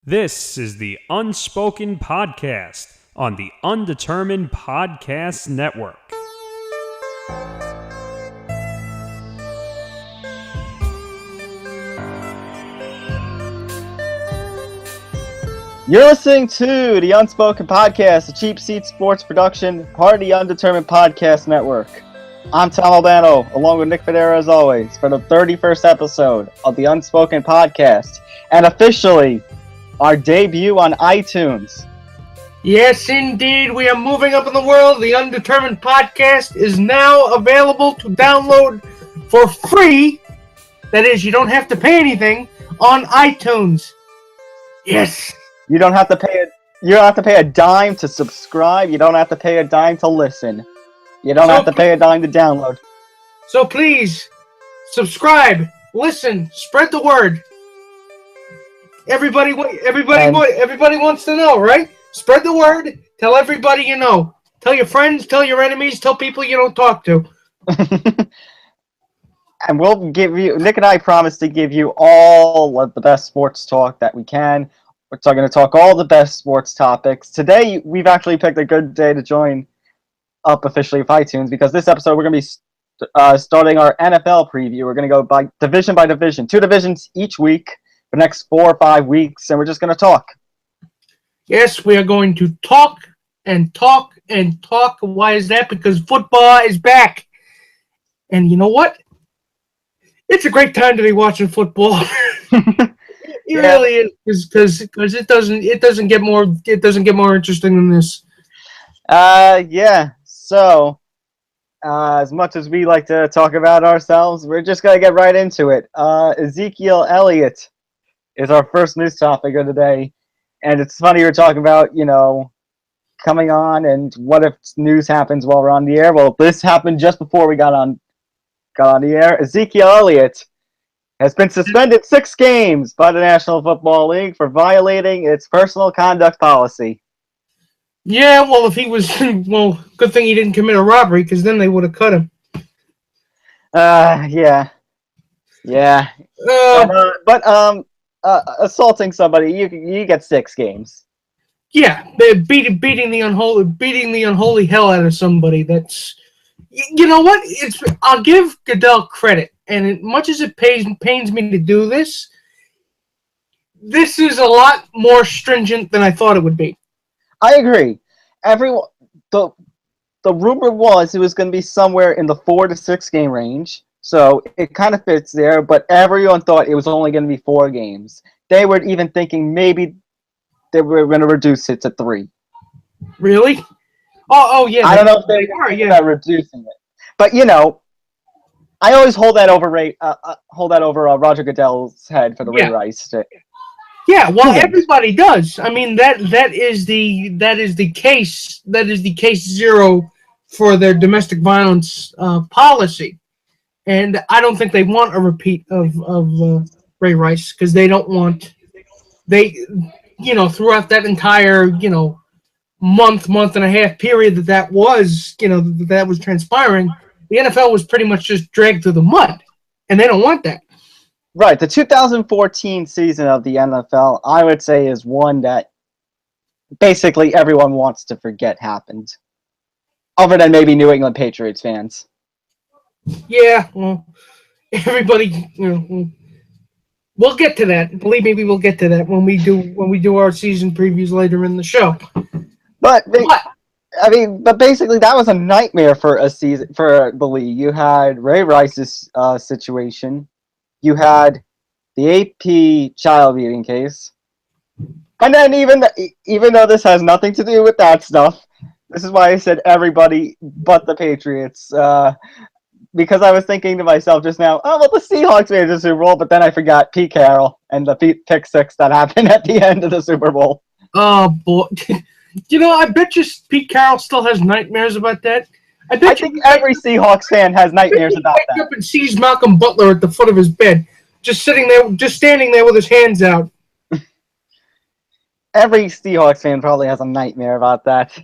This is the Unspoken Podcast on the Undetermined Podcast Network. You're listening to the Unspoken Podcast, a cheap seat sports production, part of the Undetermined Podcast Network. I'm Tom Albano, along with Nick Fodera as always, for the 31st episode of the Unspoken Podcast, and officially our debut on iTunes. Yes, indeed. We are moving up in the world. The Undetermined Podcast is now available to download for free. That is, you don't have to pay anything on iTunes. Yes. You don't have to pay a dime to subscribe. You don't have to pay a dime to listen. You don't have to pay a dime to download. So please, subscribe, listen, spread the word. Everybody wants to know, right? Spread the word. Tell everybody you know. Tell your friends, tell your enemies, tell people you don't talk to. And we'll give you, Nick and I promise to give you all of the best sports talk that we can. We're going to talk all the best sports topics. Today, we've actually picked a good day to join up officially with iTunes, because this episode we're going to be starting our NFL preview. We're going to go by division, 2 divisions each week for the next 4 or 5 weeks, and we're just going to talk. Yes, we are going to talk and talk and talk. Why is that? Because football is back. And you know what? It's a great time to be watching football. It really is, because it doesn't get more interesting than this. Yeah. So, as much as we like to talk about ourselves, we're just gonna get right into it. Ezekiel Elliott is our first news topic of the day, and it's funny we're talking about, coming on and what if news happens while we're on the air. Well, this happened just before we got on the air. Ezekiel Elliott has been suspended 6 games by the National Football League for violating its personal conduct policy. Yeah, well, if he was, good thing he didn't commit a robbery, because then they would have cut him. Yeah. But assaulting somebody, you get 6 games. Yeah, beating the unholy hell out of somebody. That's, you know what? I'll give Goodell credit, and as much as it pains me to do this, this is a lot more stringent than I thought it would be. I agree. The rumor was it was going to be somewhere in the 4 to 6 game range, so it kind of fits there. But everyone thought it was only going to be 4 games. They were even thinking maybe they were going to reduce it to 3. Really? Oh yeah. I don't know if they were about reducing it, but I always hold that over Roger Goodell's head for the Ray Rice stick. Yeah, well, everybody does. I mean, that is the case zero for their domestic violence policy, and I don't think they want a repeat of Ray Rice, because they don't want throughout that entire month and a half period that was transpiring, the NFL was pretty much just dragged through the mud, and they don't want that. Right, the 2014 season of the NFL, I would say, is one that basically everyone wants to forget happened. Other than maybe New England Patriots fans. Yeah, well, everybody, we'll get to that. Believe me, we will get to that when we do our season previews later in the show. But basically that was a nightmare for the league. You had Ray Rice's situation. You had the AP child beating case, and then even though this has nothing to do with that stuff, this is why I said everybody but the Patriots, because I was thinking to myself just now, oh, well, the Seahawks made the Super Bowl, but then I forgot Pete Carroll and the pick 6 that happened at the end of the Super Bowl. Oh, boy. I bet you Pete Carroll still has nightmares about that. I think every Seahawks fan has nightmares about that. He wakes up and sees Malcolm Butler at the foot of his bed, just standing there with his hands out. Every Seahawks fan probably has a nightmare about that.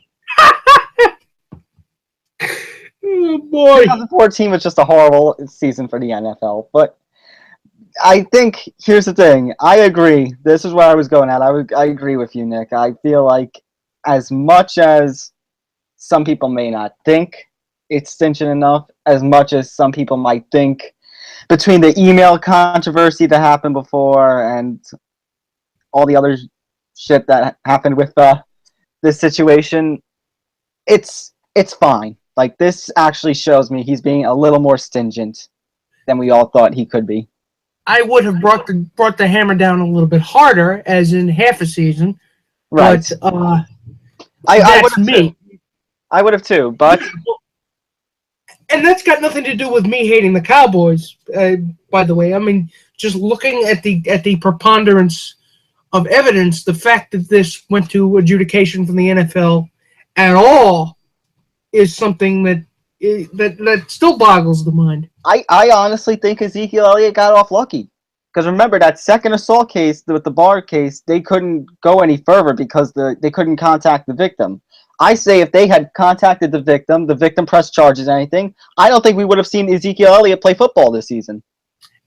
Oh boy! 2014 was just a horrible season for the NFL, but I think here's the thing. I agree. This is where I was going at. I agree with you, Nick. I feel like as much as some people may not think it's stinching enough, as much as some people might think between the email controversy that happened before and all the other shit that happened with this situation, it's fine. Like, this actually shows me he's being a little more stingent than we all thought he could be. I would have brought the hammer down a little bit harder, as in half a season. Right. But that's me. I would have too, but... And that's got nothing to do with me hating the Cowboys, by the way. I mean, just looking at the preponderance of evidence, the fact that this went to adjudication from the NFL at all is something that still boggles the mind. I honestly think Ezekiel Elliott got off lucky. Because remember, that second assault case with the bar case, they couldn't go any further because they couldn't contact the victim. I say if they had contacted the victim pressed charges or anything, I don't think we would have seen Ezekiel Elliott play football this season.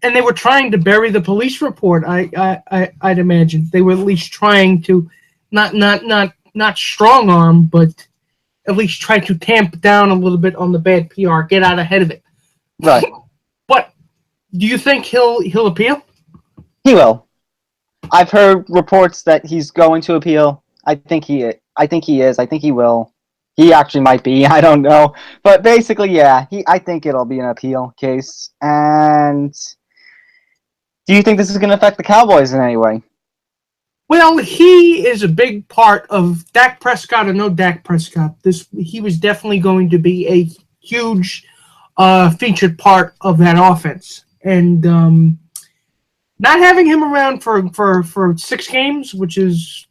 And they were trying to bury the police report. I'd imagine they were at least trying to not strong arm, but at least try to tamp down a little bit on the bad PR, get out ahead of it. Right. But do you think he'll appeal? He will. I've heard reports that he's going to appeal. I think he is. I think he will. He actually might be. I don't know. But basically, yeah. I think it'll be an appeal case. And do you think this is going to affect the Cowboys in any way? Well, he is a big part of Dak Prescott or no Dak Prescott. He was definitely going to be a huge featured part of that offense. And not having him around for 6 games, which is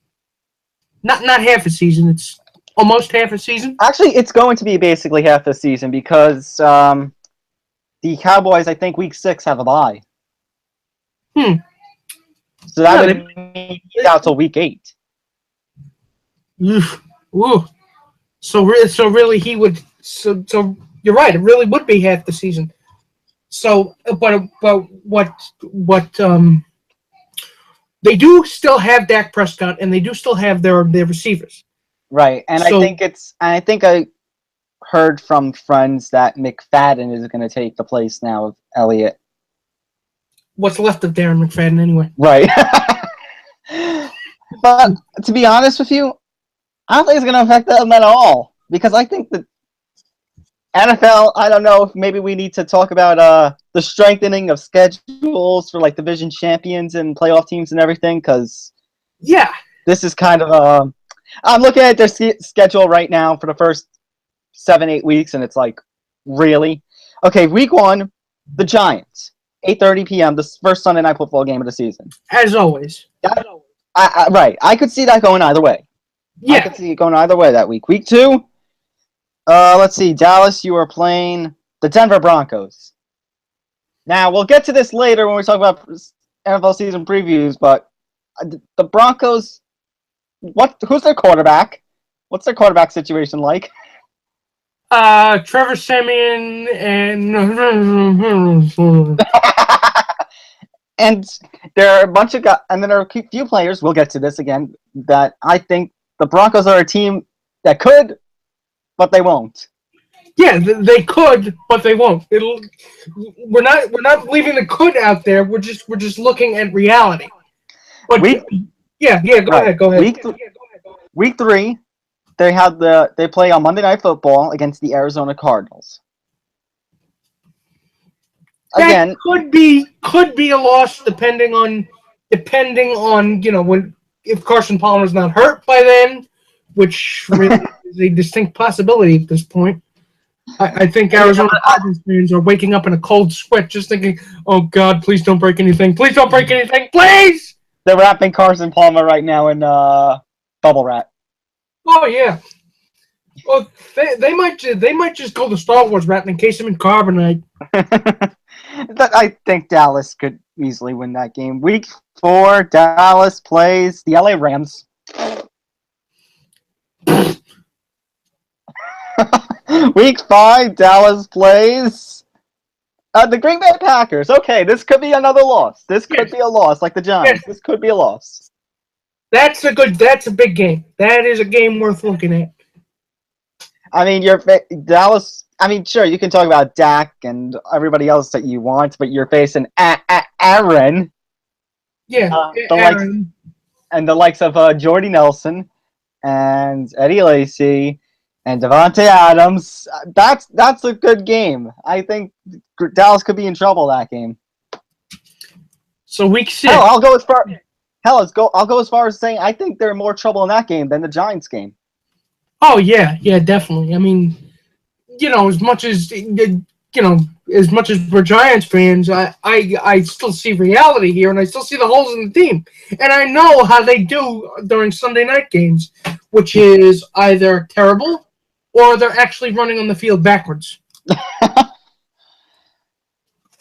not half a season, it's almost half a season. Actually, it's going to be basically half a season because the Cowboys, I think, week 6 have a bye. So that would be out till week 8. Ooh. So really, he would. So you're right. It really would be half the season. So, but what they do still have Dak Prescott, and they do still have their receivers. Right, and so, I think I heard from friends that McFadden is going to take the place now of Elliott. What's left of Darren McFadden, anyway? Right. But to be honest with you, I don't think it's going to affect them at all because I think the NFL. I don't know if maybe we need to talk about the strengthening of schedules for like division champions and playoff teams and everything. Because this is kind of I'm looking at their schedule right now for the first 7-8 weeks, and it's like, really? Okay, week 1, the Giants, 8:30 p.m. the first Sunday Night Football game of the season. As always. Right. I could see that going either way. Yeah. I could see it going either way that week. Week 2, let's see. Dallas, you are playing the Denver Broncos. Now, we'll get to this later when we talk about NFL season previews, but the Broncos, who's their quarterback? What's their quarterback situation like? Trevor Siemian and and there are a bunch of guys, and then there are a few players. We'll get to this again. That I think the Broncos are a team that could, but they won't. Yeah, they could, but they won't. We're not leaving the could out there. We're just looking at reality. But go ahead. Week 3, they play on Monday Night Football against the Arizona Cardinals. Again, that could be a loss depending on if Carson Palmer's not hurt by then, which really is a distinct possibility at this point. I think Arizona Cardinals fans are waking up in a cold sweat just thinking, oh God, please don't break anything. Please don't break anything. Please! They're wrapping Carson Palmer right now in bubble wrap. Oh yeah. Well, they might just go the Star Wars route and encase him in carbonite. I think Dallas could easily win that game. Week 4, Dallas plays the LA Rams. Week 5, Dallas plays The Green Bay Packers. Okay, this could be another loss. This could be a loss, like the Giants. This could be a loss. That's a big game. That is a game worth looking at. I mean, Dallas. I mean, sure, you can talk about Dak and everybody else that you want, but you're facing Aaron. Yeah, the likes of Jordy Nelson and Eddie Lacy and Devontae Adams. That's a good game. I think Dallas could be in trouble that game. So week 6. I'll go as far. I'll go as far as saying I think they're in more trouble in that game than the Giants game. Oh yeah, definitely. I mean, as much as we're Giants fans, I still see reality here, and I still see the holes in the team, and I know how they do during Sunday night games, which is either terrible or they're actually running on the field backwards.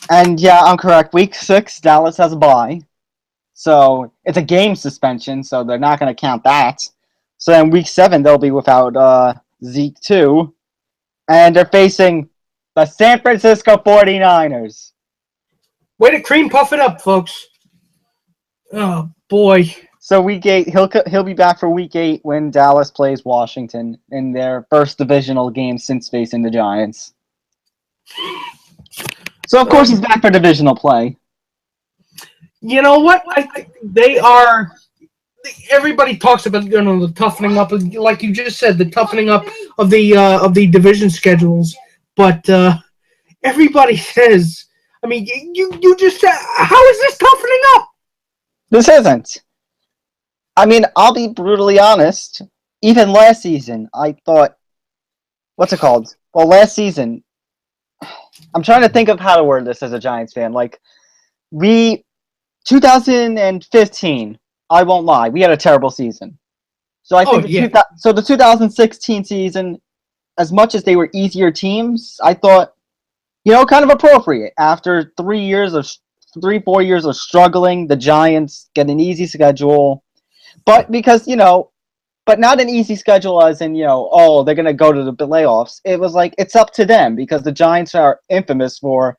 And yeah, I'm correct. Week 6, Dallas has a bye. So it's a game suspension, so they're not going to count that. So then week 7, they'll be without Zeke too. And they're facing the San Francisco 49ers. Way to cream puff it up, folks. Oh, boy. So week 8, he'll be back for week 8 when Dallas plays Washington in their first divisional game since facing the Giants. So, of course, he's back for divisional play. You know what? They are. Everybody talks about the toughening up, like you just said, the toughening up of the division schedules. But everybody says, I mean, you just said, how is this toughening up? This isn't. I mean, I'll be brutally honest. Even last season, I thought, what's it called? Well, last season, I'm trying to think of how to word this as a Giants fan. Like, 2015, I won't lie, we had a terrible season. So I think the 2016 season, as much as they were easier teams, I thought, kind of appropriate. After 4 years of struggling, the Giants get an easy schedule. But because, but not an easy schedule as in, they're going to go to the playoffs. It was like, it's up to them because the Giants are infamous for,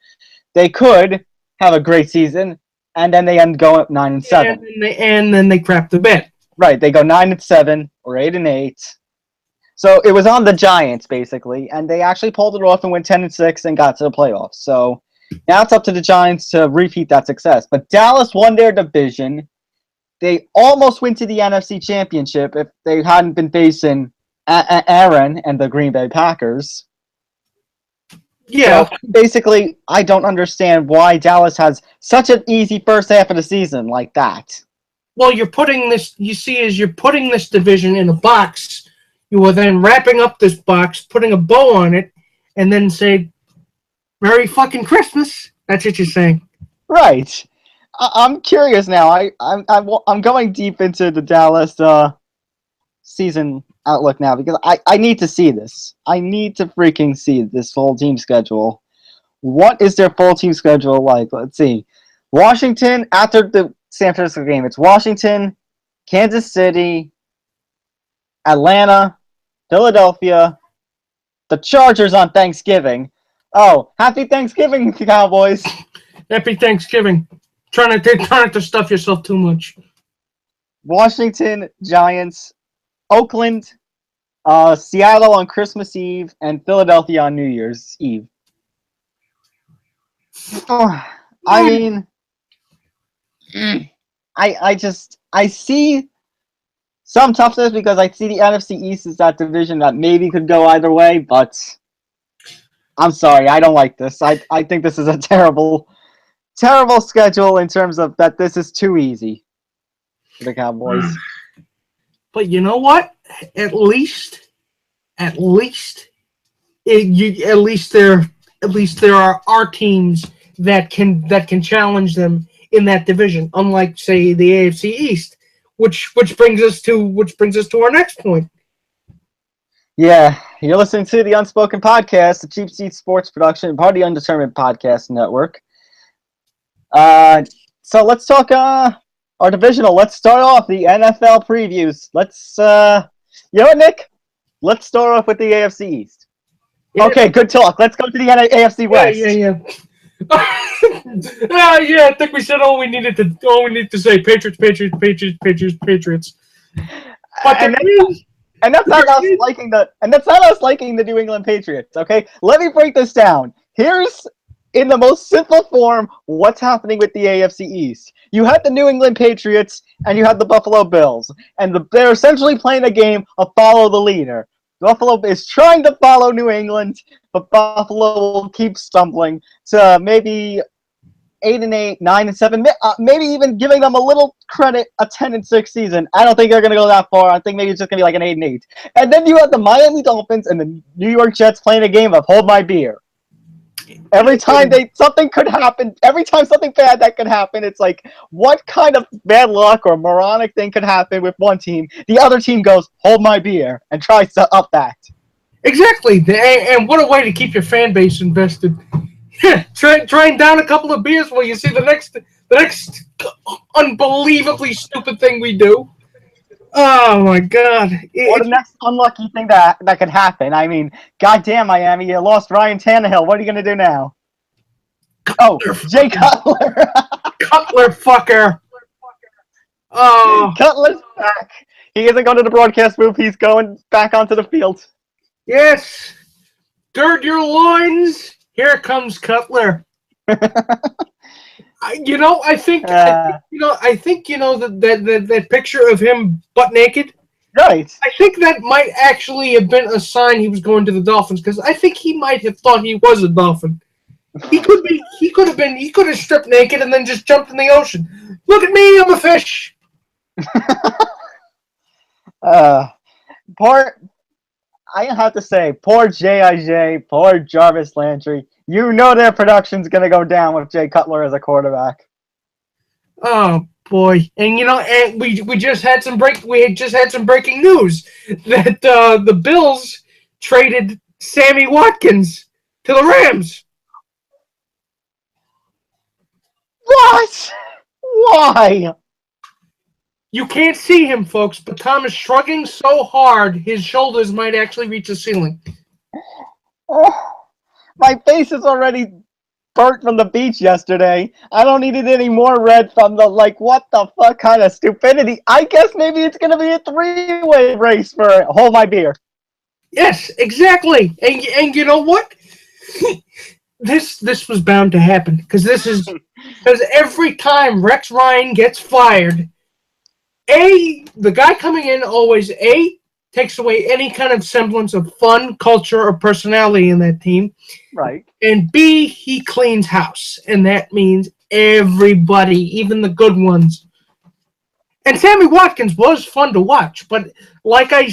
they could have a great season, and then they end going 9-7. And then they crap the bed. Right, they go 9-7 or 8-8. So it was on the Giants basically, and they actually pulled it off and went 10-6 and got to the playoffs. So now it's up to the Giants to repeat that success. But Dallas won their division. They almost went to the NFC Championship if they hadn't been facing Aaron and the Green Bay Packers. Yeah. So basically, I don't understand why Dallas has such an easy first half of the season like that. Well, you're putting this division in a box. You are then wrapping up this box, putting a bow on it, and then say, Merry fucking Christmas. That's what you're saying. Right. I'm curious now. I'm going deep into the Dallas season outlook now because I need to see this. I need to freaking see this full team schedule. What is their full team schedule like? Let's see. Washington, after the San Francisco game, it's Washington, Kansas City, Atlanta, Philadelphia, the Chargers on Thanksgiving. Oh, happy Thanksgiving, Cowboys. Happy Thanksgiving. Trying not to stuff yourself too much. Washington, Giants, Oakland, Seattle on Christmas Eve, and Philadelphia on New Year's Eve. Oh, I mean, I see some toughness because I see the NFC East is that division that maybe could go either way, but I'm sorry, I don't like this. I think this is a terrible schedule in terms of that this is too easy for the Cowboys. But you know what? At least there are teams that can challenge them in that division. Unlike, say, the AFC East, which brings us to our next point. Yeah, you're listening to the Unspoken Podcast, the Cheap Seat Sports Production, part of the Undetermined Podcast Network. So let's talk our divisional. Let's start off the NFL previews. Let's you know what, Nick? Let's start off with the AFC East. Yeah. Okay, good talk. Let's go to the AFC West. Yeah. Yeah, I think we said all we needed to say. Patriots, Patriots, Patriots, Patriots, Patriots. But that's not us liking the New England Patriots, okay? Let me break this down. Here's, in the most simple form, what's happening with the AFC East. You had the New England Patriots and you had the Buffalo Bills, and they're essentially playing a game of follow the leader. Buffalo is trying to follow New England, but Buffalo will keep stumbling to maybe 8-8, 9-7, maybe even giving them a little credit, a 10-6 season. I don't think they're going to go that far. I think maybe it's just going to be like an 8-8. And then you have the Miami Dolphins and the New York Jets playing a game of hold my beer. Every time something could happen, every time something bad that could happen, it's like, what kind of bad luck or moronic thing could happen with one team? The other team goes, hold my beer, and tries to up that. Exactly, and what a way to keep your fan base invested. Trying down a couple of beers while you see the next unbelievably stupid thing we do. Oh my God! Or the next unlucky thing that could happen. I mean, goddamn Miami, you lost Ryan Tannehill. What are you gonna do now? Oh, Jay Cutler. Cutler fucker. Oh, Cutler's back. He isn't going to the broadcast booth. He's going back onto the field. Yes. Gird your loins. Here comes Cutler. I think that picture of him butt naked. Right. I think that might actually have been a sign he was going to the Dolphins, because I think he might have thought he was a dolphin. He could have stripped naked and then just jumped in the ocean. Look at me, I'm a fish. I have to say, poor J.I.J., poor Jarvis Landry. You know their production's going to go down with Jay Cutler as a quarterback. Oh boy! And we just had some breaking news that the Bills traded Sammy Watkins to the Rams. What? Why? You can't see him, folks, but Tom is shrugging so hard his shoulders might actually reach the ceiling. Oh, my face is already burnt from the beach yesterday. I don't need it any more red from the, what the fuck kind of stupidity. I guess maybe it's going to be a three-way race for hold my beer. Yes, exactly. And you know what? This was bound to happen, because every time Rex Ryan gets fired, the guy coming in always takes away any kind of semblance of fun, culture, or personality in that team. Right. And B, he cleans house. And that means everybody, even the good ones. And Sammy Watkins was fun to watch. But like I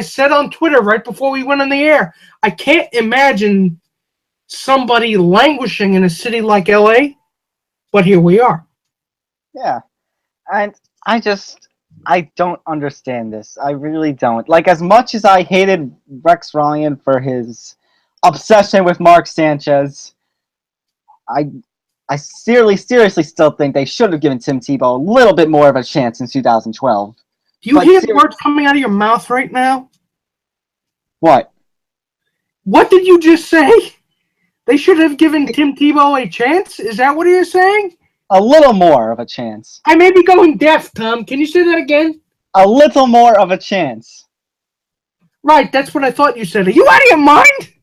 said on Twitter right before we went on the air, I can't imagine somebody languishing in a city like LA. But here we are. Yeah. And I don't understand this. I really don't. As much as I hated Rex Ryan for his obsession with Mark Sanchez, I seriously still think they should have given Tim Tebow a little bit more of a chance in 2012. Do you hear the words coming out of your mouth right now? What? What did you just say? They should have given Tim Tebow a chance? Is that what you're saying? A little more of a chance. I may be going deaf, Tom. Can you say that again? A little more of a chance. Right, that's what I thought you said. Are you out of your mind?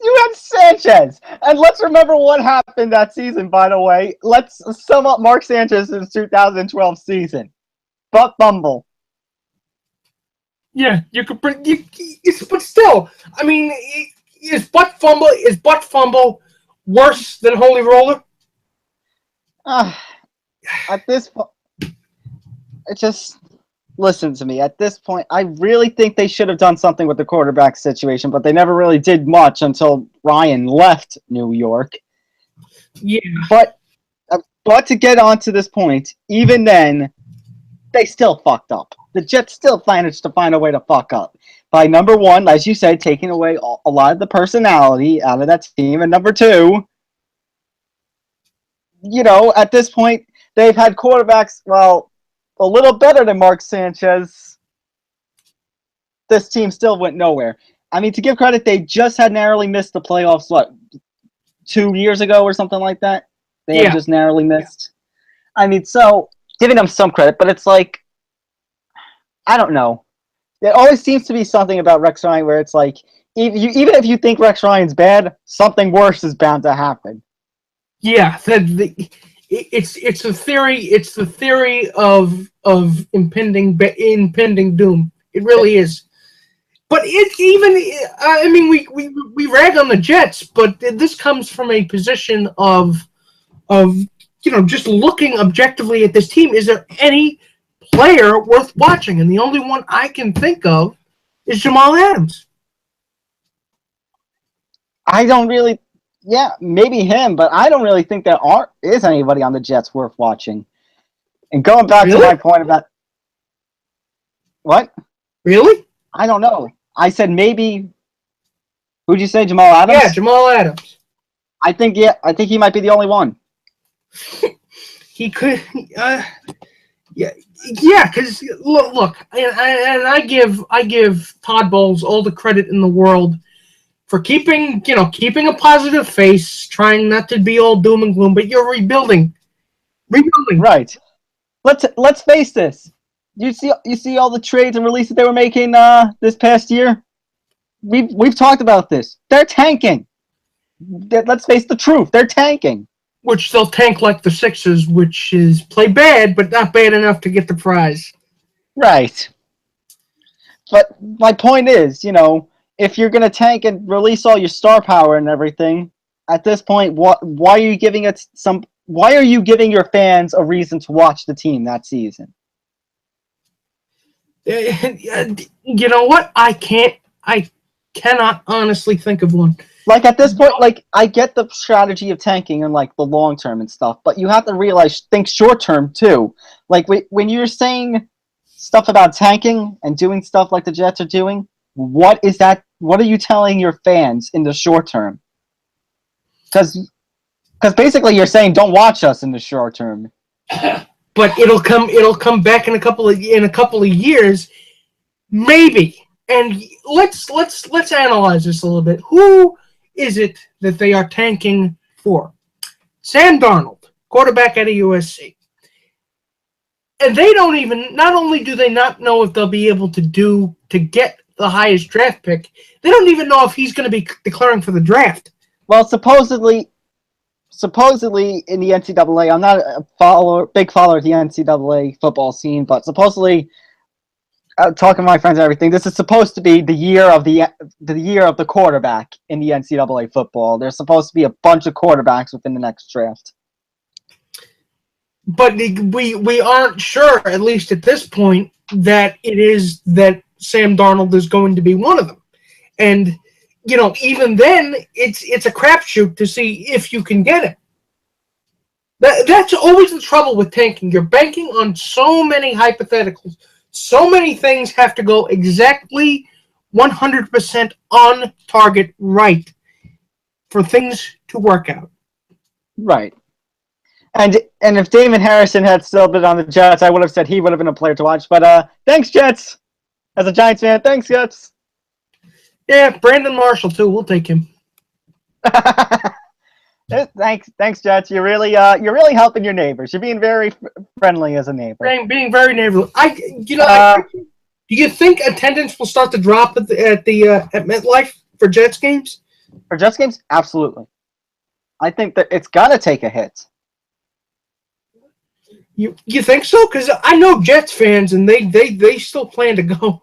You had Sanchez. And let's remember what happened that season, by the way. Let's sum up Mark Sanchez's 2012 season. Butt fumble. Yeah, you could but still, I mean, is butt fumble worse than holy roller? At this point, listen to me. At this point, I really think they should have done something with the quarterback situation, but they never really did much until Ryan left New York. Yeah. But to get on to this point, even then, they still fucked up. The Jets still managed to find a way to fuck up. By number one, as you said, taking away a lot of the personality out of that team. And number two, at this point, they've had quarterbacks, a little better than Mark Sanchez. This team still went nowhere. I mean, to give credit, they just had narrowly missed the playoffs, 2 years ago or something like that. They Yeah. have just narrowly missed. I mean, so giving them some credit, but it's like, I don't know. There always seems to be something about Rex Ryan where it's like, even if you think Rex Ryan's bad, something worse is bound to happen. Yeah, it's the theory. It's the theory of impending doom. It really is. But it even. I mean, we rag on the Jets, but this comes from a position of just looking objectively at this team. Is there any player worth watching? And the only one I can think of is Jamal Adams. I don't really, maybe him, but I don't really think there is anybody on the Jets worth watching. And going back to my point about what? Really? I don't know. I said maybe. Who'd you say, Jamal Adams? Yeah, Jamal Adams. I think he might be the only one. He could. Yeah, because look, and I give Todd Bowles all the credit in the world for keeping a positive face, trying not to be all doom and gloom, but you're rebuilding. Right. Let's face this. You see all the trades and releases they were making this past year. We've talked about this. They're tanking. Let's face the truth. They're tanking. Which they'll tank like the Sixers, which is play bad, but not bad enough to get the prize. Right. But my point is, if you're going to tank and release all your star power and everything, at this point, why are you giving your fans a reason to watch the team that season? You know what? I cannot honestly think of one. Like, at this point, like, I get the strategy of tanking and, like, the long term and stuff, but you have to think short term, too. Like, when you're saying stuff about tanking and doing stuff like the Jets are doing, what is that? What are you telling your fans in the short term? Because basically you're saying don't watch us in the short term. But it'll come back in a couple of years, maybe. And let's analyze this a little bit. Who is it that they are tanking for? Sam Darnold, quarterback out of USC. And they don't even, not only do they not know if they'll be able to get the highest draft pick, they don't even know if he's going to be declaring for the draft. Well, supposedly in the NCAA, I'm not a big follower of the NCAA football scene, but supposedly, talking to my friends and everything, this is supposed to be the year of the quarterback in the NCAA football. There's supposed to be a bunch of quarterbacks within the next draft. But we aren't sure, at least at this point, that Sam Darnold is going to be one of them. And, even then, it's a crapshoot to see if you can get it. That's always the trouble with tanking. You're banking on so many hypotheticals. So many things have to go exactly 100% on target right for things to work out. Right. And if Damon Harrison had still been on the Jets, I would have said he would have been a player to watch. But thanks, Jets. As a Giants fan, thanks, Jets. Yeah, Brandon Marshall too. We'll take him. Thanks, Jets. You're really helping your neighbors. You're being very friendly as a neighbor. Being very neighborly. Do you think attendance will start to drop at MetLife for Jets games? For Jets games, absolutely. I think that it's gonna take a hit. You think so? Because I know Jets fans, and they still plan to go.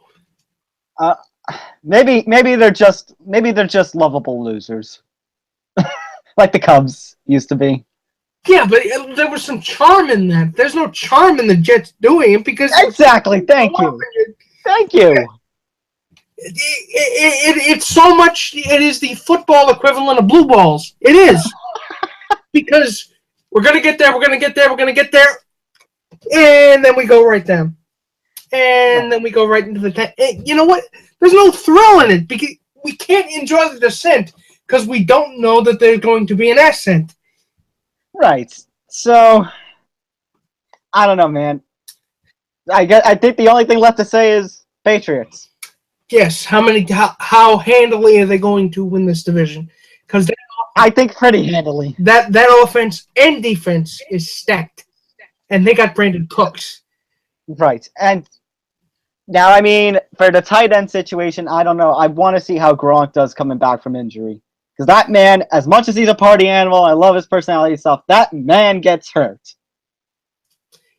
Maybe they're just lovable losers, like the Cubs used to be. Yeah, but there was some charm in that. There's no charm in the Jets doing it because exactly. Thank you. It's so much. It is the football equivalent of blue balls. It is because we're gonna get there. We're gonna get there, and then we go right down, and then we go right into the tank. You know what? There's no thrill in it because we can't enjoy the descent because we don't know that there's going to be an ascent. Right. So I don't know, man. I think the only thing left to say is Patriots. Yes. How handily are they going to win this division? Because I think pretty handily. That offense and defense is stacked, and they got Brandon Cooks. Right, and now, I mean, for the tight end situation, I don't know. I want to see how Gronk does coming back from injury. Because that man, as much as he's a party animal, I love his personality stuff, that man gets hurt.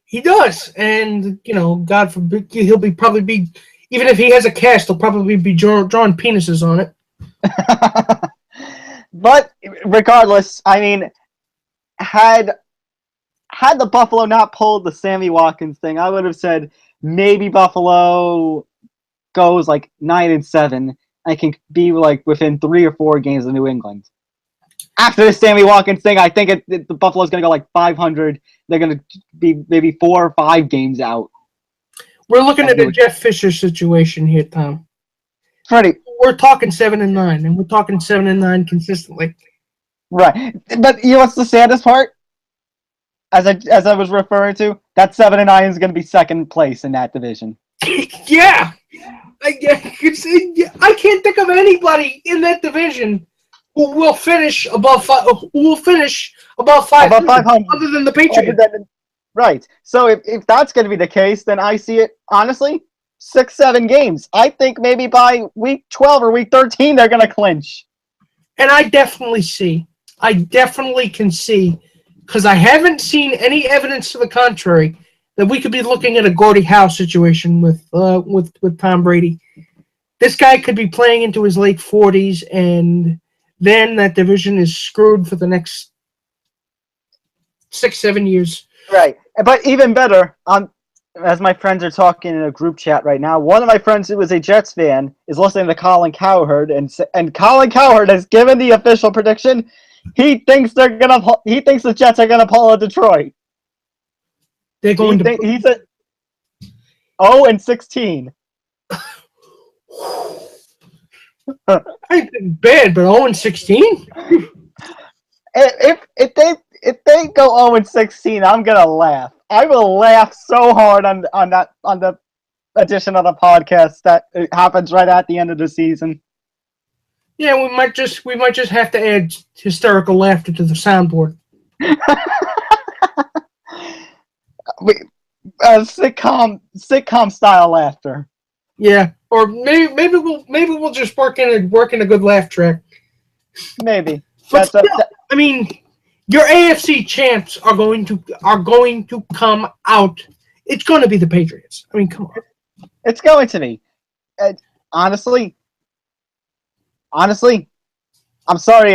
He does, and, God forbid, he'll probably be, even if he has a cast, he'll probably be drawing penises on it. But, regardless, I mean, had the Buffalo not pulled the Sammy Watkins thing, I would have said, maybe Buffalo goes 9-7. I can be within 3 or 4 games of New England. After the Sammy Watkins thing, I think the Buffalo's going to go 500. They're going to be maybe 4 or 5 games out. We're looking at the Jeff Fisher situation here, Tom. We're talking 7-9, and we're talking 7-9 consistently. Right, but you know what's the saddest part? As I was referring to, that 7-9 is going to be second place in that division. Yeah, I can't think of anybody in that division who will finish above 500. Above 500, other than the Patriots. Right. So if that's going to be the case, then I see it honestly 6-7 games. I think maybe by week 12 or week 13 they're going to clinch. And I definitely can see. Because I haven't seen any evidence to the contrary that we could be looking at a Gordie Howe situation with Tom Brady. This guy could be playing into his late 40s, and then that division is screwed for the next 6-7 years. Right, but even better, as my friends are talking in a group chat right now, one of my friends who is a Jets fan is listening to Colin Cowherd, and Colin Cowherd has given the official prediction. He thinks the Jets are gonna pull a Detroit. They're going to. He said 0-16. I think bad, but 0-16. If they go 0-16, I'm gonna laugh. I will laugh so hard on the edition of the podcast that it happens right at the end of the season. Yeah, we might just have to add hysterical laughter to the soundboard. Sitcom style laughter. Yeah, or maybe we'll just work in a good laugh track. Maybe. But still, I mean, your AFC champs are going to come out. It's going to be the Patriots. I mean, come on. It's going to be. Honestly, I'm sorry,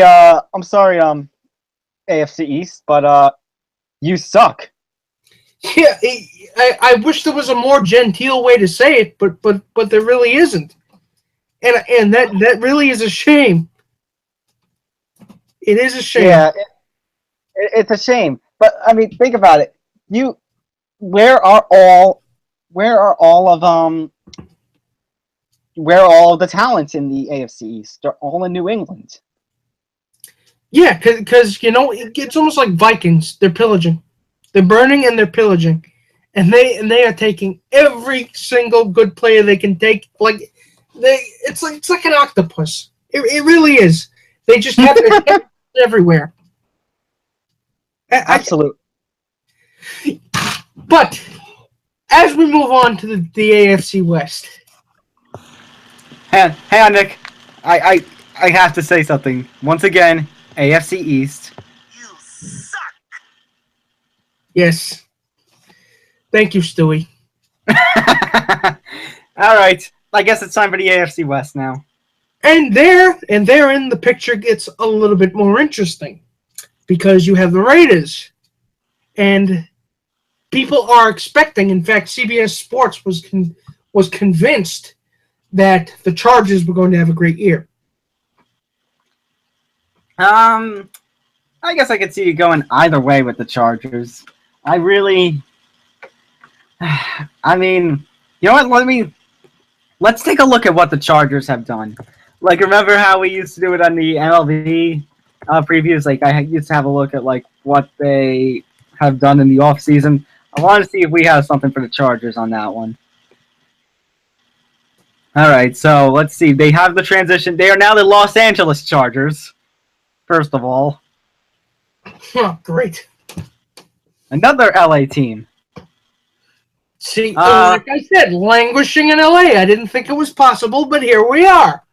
AFC East, but you suck. Yeah, I wish there was a more genteel way to say it, but there really isn't, and that really is a shame. It is a shame. Yeah, it's a shame. But I mean, think about it. Where are all of the talents in the AFC East? They're all in New England. Yeah, because it's almost like Vikings. They're pillaging, they're burning, and they're pillaging, and they are taking every single good player they can take. It's like an octopus. It really is. They just have it everywhere. Absolutely. But as we move on to the AFC West. Hang on, Nick. I have to say something. Once again, AFC East. You suck. Yes. Thank you, Stewie. All right. I guess it's time for the AFC West now. And therein the picture gets a little bit more interesting because you have the Raiders, and people are expecting. In fact, CBS Sports was convinced that the Chargers were going to have a great year. I guess I could see you going either way with the Chargers. I mean, you know what? Let's take a look at what the Chargers have done. Remember how we used to do it on the MLB previews? I used to have a look at what they have done in the off season. I want to see if we have something for the Chargers on that one. All right, so let's see. They have the transition. They are now the Los Angeles Chargers. first of all. Oh, great. Another LA team. See, like I said, languishing in LA. I didn't think it was possible, but here we are.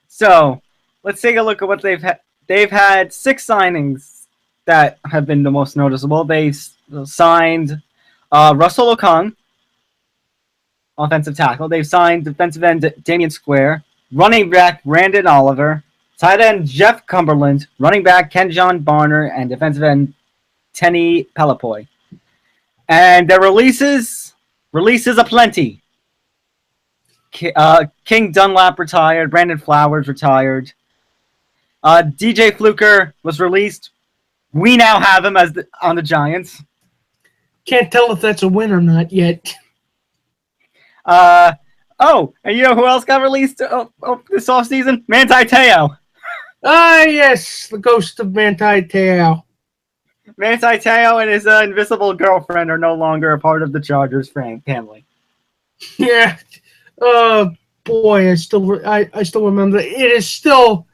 So, let's take a look at what they've had. They've had 6 signings that have been the most noticeable. They've signed Russell Okung, offensive tackle. They've signed defensive end Damian Square, running back Brandon Oliver, tight end Jeff Cumberland, running back Kenjon Barner, and defensive end Tenny Pelapoy. And their releases aplenty. King Dunlap retired. Brandon Flowers retired. DJ Fluker was released. We now have him on the Giants. Can't tell if that's a win or not yet. And you know who else got released this offseason? Manti Te'o. Ah, yes, the ghost of Manti Te'o. Manti Te'o and his invisible girlfriend are no longer a part of the Chargers family. Yeah. Boy, I still remember. It is still,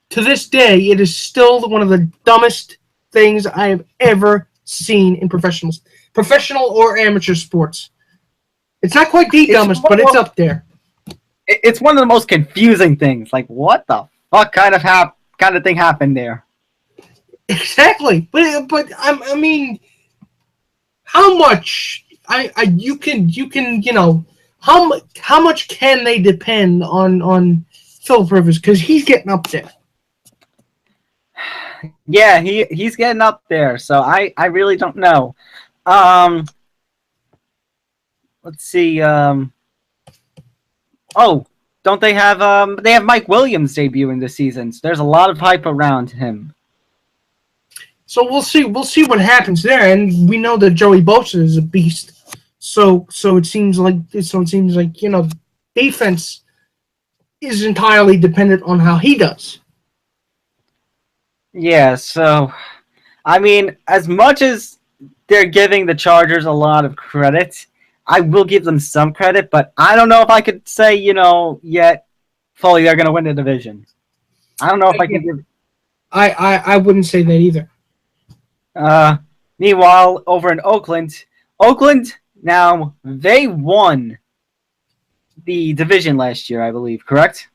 to this day, it is still one of the dumbest things I have ever seen in professional or amateur sports. It's not quite the dumbest, but it's up there. It's one of the most confusing things. Like, what the fuck kind of thing happened there? Exactly, but I mean, how much you can how much can they depend on Philip Rivers, because he's getting up there. Yeah, he's getting up there, so I really don't know. Let's see. Don't they have Mike Williams debuting this season? So there's a lot of hype around him. So we'll see what happens there, and we know that Joey Bosa is a beast. So it seems like defense is entirely dependent on how he does. Yeah, so I mean, as much as they're giving the Chargers a lot of credit, I will give them some credit, but I don't know if I could say, yet fully they're going to win the division. I don't know if I can give. I wouldn't say that either. Meanwhile, over in Oakland, now they won the division last year, I believe, correct?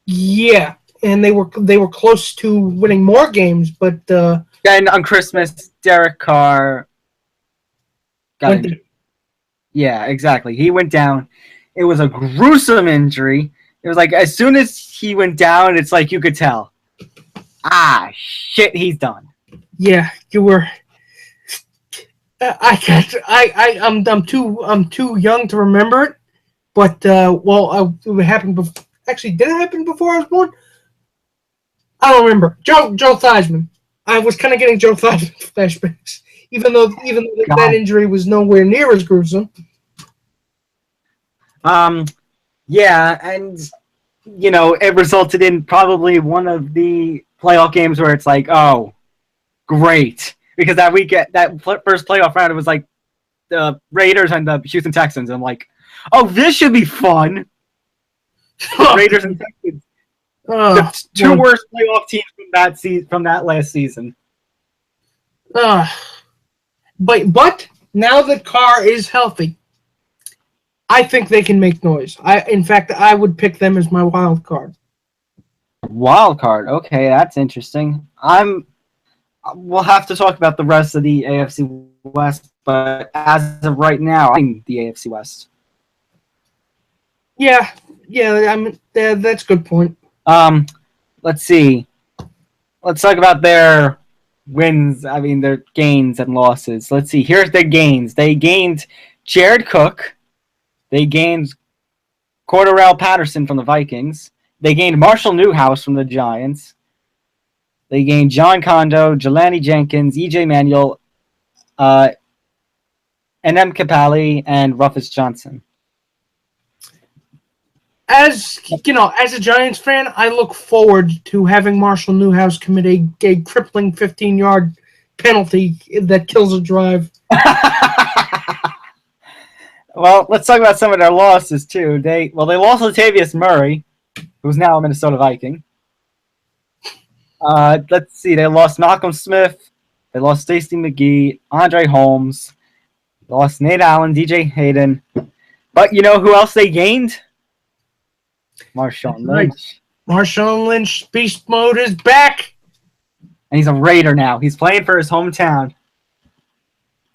Yeah, and they were close to winning more games, but then on Christmas, Derek Carr got injured. Yeah, exactly. He went down. It was a gruesome injury. It was like as soon as he went down, it's like you could tell. Shit, he's done. Yeah, you were. I'm too young to remember it, but it happened. Actually, did it happen before I was born? I don't remember. Joe Theismann. I was kind of getting Joe Theismann flashbacks, even though that injury was nowhere near as gruesome. Yeah, and it resulted in probably one of the playoff games where it's like, oh, great, because that weekend, that first playoff round, it was like the Raiders and the Houston Texans. I'm like, oh, this should be fun. Raiders and Texans, the two worst playoff teams from that last season. But now that Carr is healthy, I think they can make noise. In fact, I would pick them as my wild card. Wild card, okay, that's interesting. We'll have to talk about the rest of the AFC West, but as of right now, I'm the AFC West. Yeah, I mean, that's a good point. Let's see. Let's talk about their wins. I mean, their gains and losses. Let's see. Here's their gains. They gained Jared Cook. They gained Cordarrelle Patterson from the Vikings. They gained Marshall Newhouse from the Giants. They gained John Kondo, Jelani Jenkins, E.J. Manuel, N.M. Capali, and Rufus Johnson. As a Giants fan, I look forward to having Marshall Newhouse commit a crippling 15-yard penalty that kills a drive. Well, let's talk about some of their losses too. They lost Latavius Murray, who's now a Minnesota Viking. Let's see. They lost Malcolm Smith. They lost Stacey McGee, Andre Holmes. They lost Nate Allen, DJ Hayden. But you know who else they gained? Marshawn Lynch. Marshawn Lynch, beast mode is back. And he's a Raider now. He's playing for his hometown.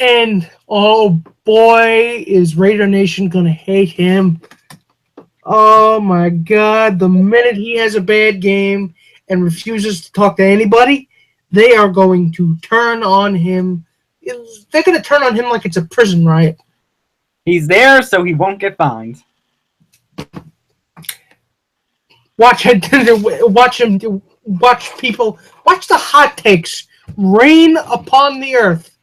And, oh boy, is Raider Nation going to hate him. Oh my God. The minute he has a bad game and refuses to talk to anybody, they are going to turn on him. They're going to turn on him like it's a prison riot. He's there so he won't get fined. Watch people, watch the hot takes rain upon the earth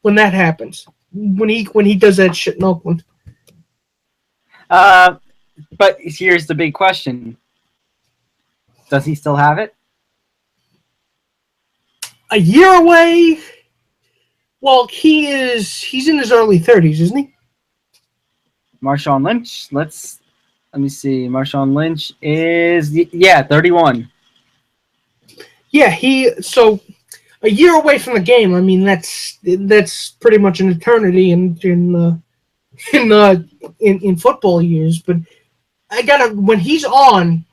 when that happens. When he does that shit in Oakland. But here's the big question. Does he still have it? A year away? Well, he's in his early 30s, isn't he? Marshawn Lynch, let me see. Marshawn Lynch is 31. Yeah, so a year away from the game. I mean, that's pretty much an eternity in football years. But when he's on,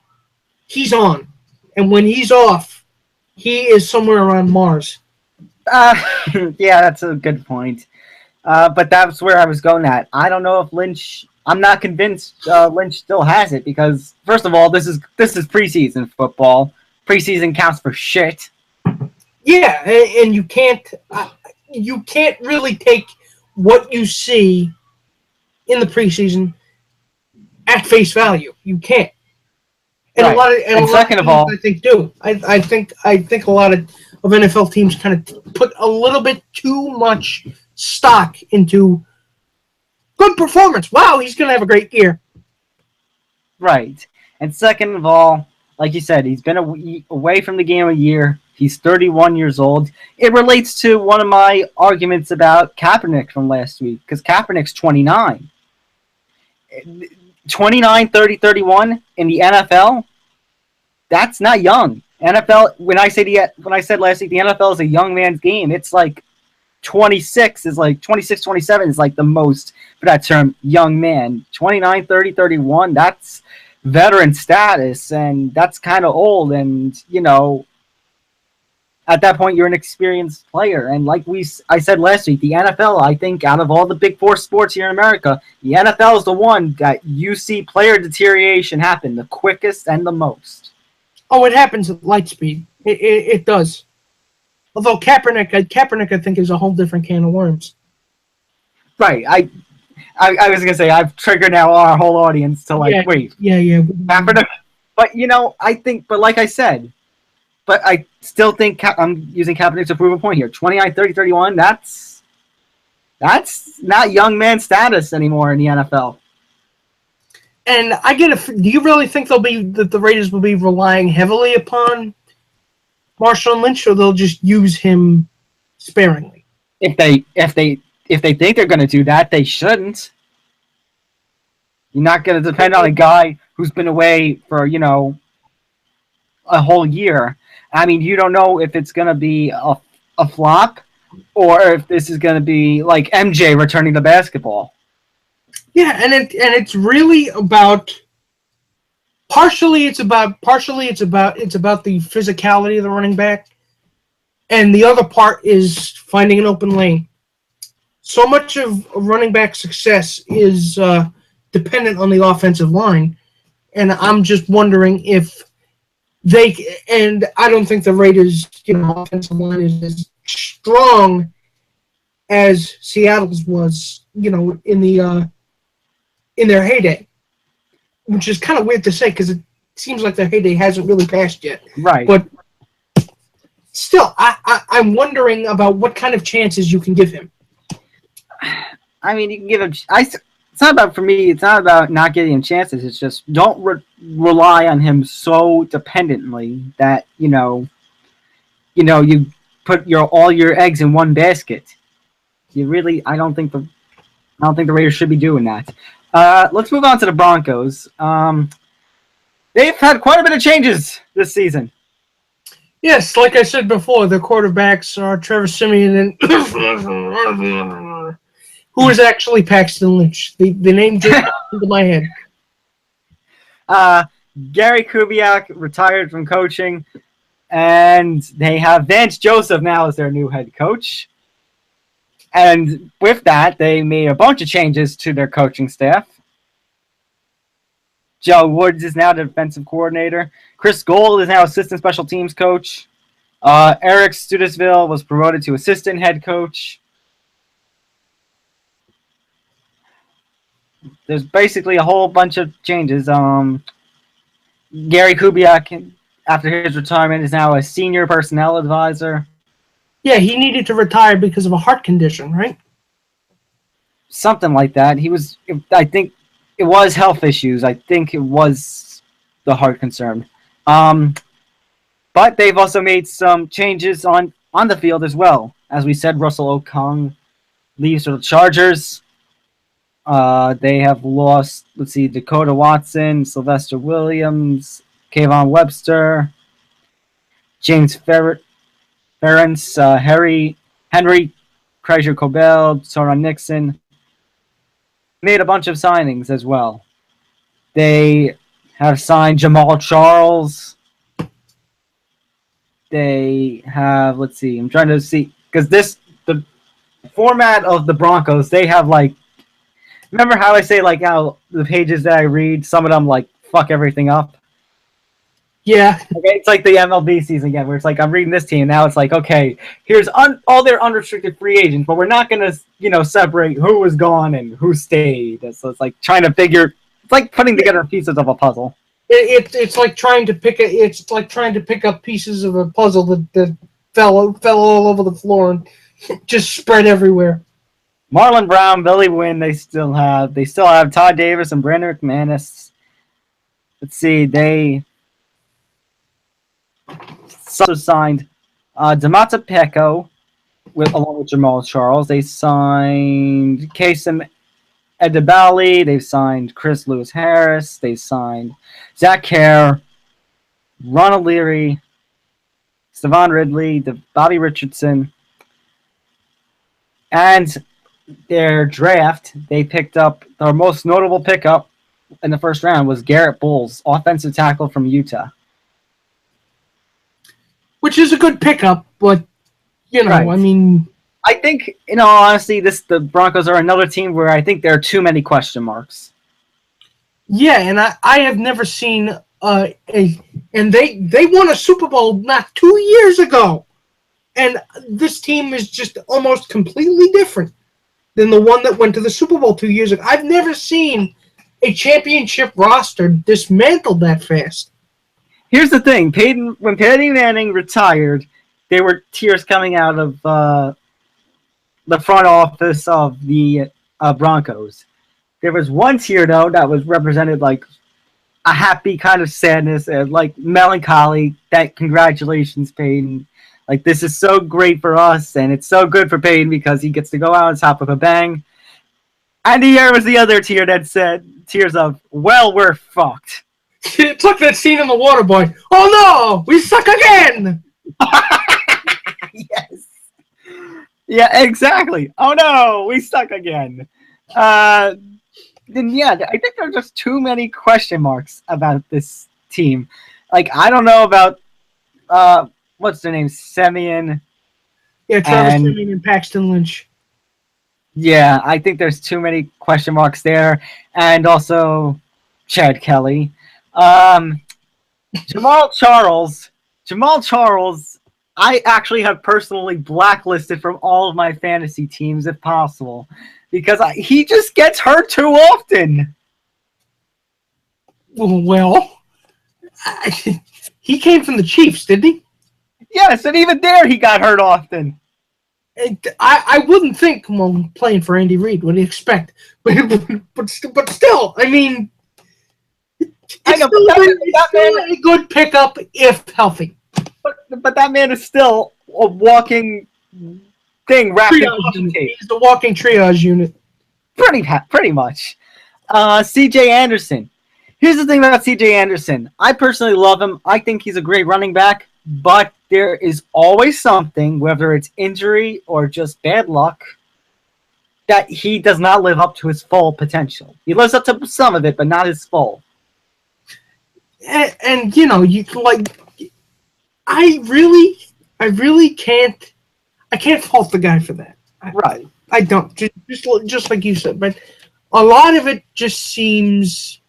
and when he's off, he is somewhere around Mars. Yeah, that's a good point. But that's where I was going at. I don't know if Lynch. I'm not convinced Lynch still has it because, first of all, this is preseason football. Preseason counts for shit. Yeah, and you can't really take what you see in the preseason at face value. You can't. And right. a lot of teams, I think, do. I think a lot of NFL teams kind of put a little bit too much stock into good performance. Wow, he's going to have a great year. Right. And second of all, like you said, he's been away from the game a year. He's 31 years old. It relates to one of my arguments about Kaepernick from last week, because Kaepernick's 29. 29, 30, 31 in the NFL, that's not young. NFL, when I said last week, the NFL is a young man's game. It's like 26, 27 is like the most for that term, young man. 29, 30, 31, that's veteran status, and that's kind of old. And, you know, at that point, you're an experienced player. And like I said last week, the NFL, I think, out of all the big four sports here in America, the NFL is the one that you see player deterioration happen the quickest and the most. Oh, it happens at light speed. It does. Although Kaepernick, I think, is a whole different can of worms. Right. I was gonna say I've triggered now our whole audience to wait. Yeah. Kaepernick. But like I said, but I still think I'm using Kaepernick to prove a point here. 29, 30, 31. That's not young man status anymore in the NFL. And I get it. Do you really think that the Raiders will be relying heavily upon Marshawn Lynch, or they'll just use him sparingly? If they think they're going to do that, they shouldn't. You're not going to depend on a guy who's been away for, a whole year. I mean, you don't know if it's going to be a flop or if this is going to be like MJ returning to basketball. Yeah, and it's really about partially it's about the physicality of the running back, and the other part is finding an open lane. So much of running back success is dependent on the offensive line, and I'm just wondering if and I don't think the Raiders' offensive line is as strong as Seattle's was, in their heyday, which is kind of weird to say because it seems like their heyday hasn't really passed yet. Right. But still, I'm wondering about what kind of chances you can give him. I mean, you can give him. It's not about, for me, it's not about not giving him chances. It's just don't rely on him so dependently that, you put all your eggs in one basket. I don't think the Raiders should be doing that. Let's move on to the Broncos. they've had quite a bit of changes this season. Yes, like I said before, the quarterbacks are Trevor Siemian and who is actually Paxton Lynch. The name just popped into my head. Gary Kubiak retired from coaching, and they have Vance Joseph now as their new head coach. And with that, they made a bunch of changes to their coaching staff. Joe Woods is now the defensive coordinator. Chris Gold is now assistant special teams coach. Eric Studesville was promoted to assistant head coach. There's basically a whole bunch of changes. Gary Kubiak, after his retirement, is now a senior personnel advisor. Yeah, he needed to retire because of a heart condition, right? Something like that. I think it was health issues. I think it was the heart concern. But they've also made some changes on the field as well. As we said, Russell Okung leaves for the Chargers. They have lost, Dakota Watson, Sylvester Williams, Kayvon Webster, James Ferentz, Henry Kreischer Cobell, Soren Nixon. Made a bunch of signings as well. They have signed Jamal Charles. They have, I'm trying to see, because the format of the Broncos, they have remember how I say how the pages that I read, some of them fuck everything up? Yeah. Okay, it's like the MLB season again, where it's I'm reading this team, now it's okay, here's all their unrestricted free agents, but we're not going to, separate who was gone and who stayed. So it's trying to figure, it's putting together pieces of a puzzle. It's like trying to pick up pieces of a puzzle that fell all over the floor and just spread everywhere. Marlon Brown, Billy Wynn, they still have Todd Davis and Brandon McManus. They also signed Damata Pecco along with Jamal Charles. They signed Kasem Edebali. They've signed Chris Lewis Harris. They signed Zach Kerr, Ronald Leary, Stevan Ridley, Bobby Richardson. And their draft, they picked up, their most notable pickup in the first round was Garrett Bowles, offensive tackle from Utah. Which is a good pickup, but, right. I mean... I think, in all honesty, the Broncos are another team where I think there are too many question marks. Yeah, and I have never seen and they won a Super Bowl not 2 years ago. And this team is just almost completely different than the one that went to the Super Bowl 2 years ago. I've never seen a championship roster dismantled that fast. Here's the thing. When Peyton Manning retired, there were tears coming out of the front office of the Broncos. There was one tear, though, that was represented a happy kind of sadness and melancholy. That congratulations, Peyton. This is so great for us, and it's so good for Peyton because he gets to go out on top with a bang. And here was the other tear that said, tears of, well, we're fucked. It's like that scene in The Waterboy. Oh no, we suck again! Yes. Yeah, exactly. Oh no, we suck again. Then yeah, I think there are just too many question marks about this team. I don't know about what's their name, Siemian. Yeah, Travis Siemian and Paxton Lynch. Yeah, I think there's too many question marks there, and also Chad Kelly. Jamal Charles, I actually have personally blacklisted from all of my fantasy teams if possible, because he just gets hurt too often. Well, he came from the Chiefs, didn't he? Yes, and even there he got hurt often. I wouldn't think, playing for Andy Reid, what do you expect? But still, I mean, it's still a good pickup if healthy. But that man is still a walking thing wrapped in tape. He's the walking triage unit. Pretty much. C.J. Anderson. Here's the thing about C.J. Anderson. I personally love him. I think he's a great running back, but there is always something, whether it's injury or just bad luck, that he does not live up to his full potential. He lives up to some of it, but not his full. And you know, you like, I really can't fault the guy for that. Right. I don't. Just like you said, but a lot of it just seems.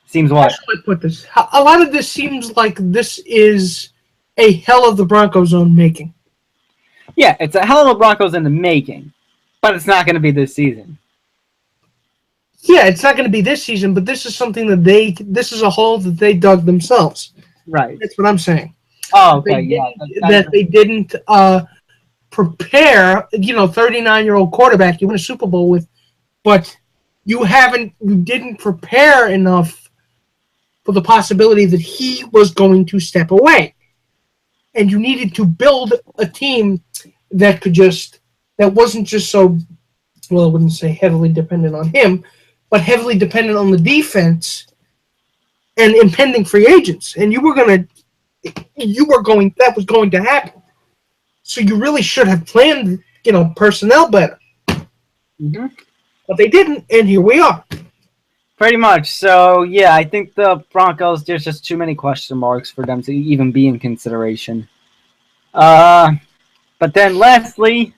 Seems what? How should I put this? A lot of this seems like this is a hell of the Broncos' own making. Yeah, it's a hell of the Broncos in the making, but it's not going to be this season. Yeah, it's not going to be this season, but this is something that this is a hole that they dug themselves. Right. That's what I'm saying. Oh, okay, They didn't prepare, 39-year-old quarterback you win a Super Bowl with, but you didn't prepare enough for the possibility that he was going to step away. And you needed to build a team that wasn't just so, well, I wouldn't say heavily dependent on him, but heavily dependent on the defense and impending free agents. And that was going to happen. So you really should have planned, personnel better. Mm-hmm. But they didn't, and here we are. Pretty much. So, yeah, I think the Broncos, there's just too many question marks for them to even be in consideration. But then lastly,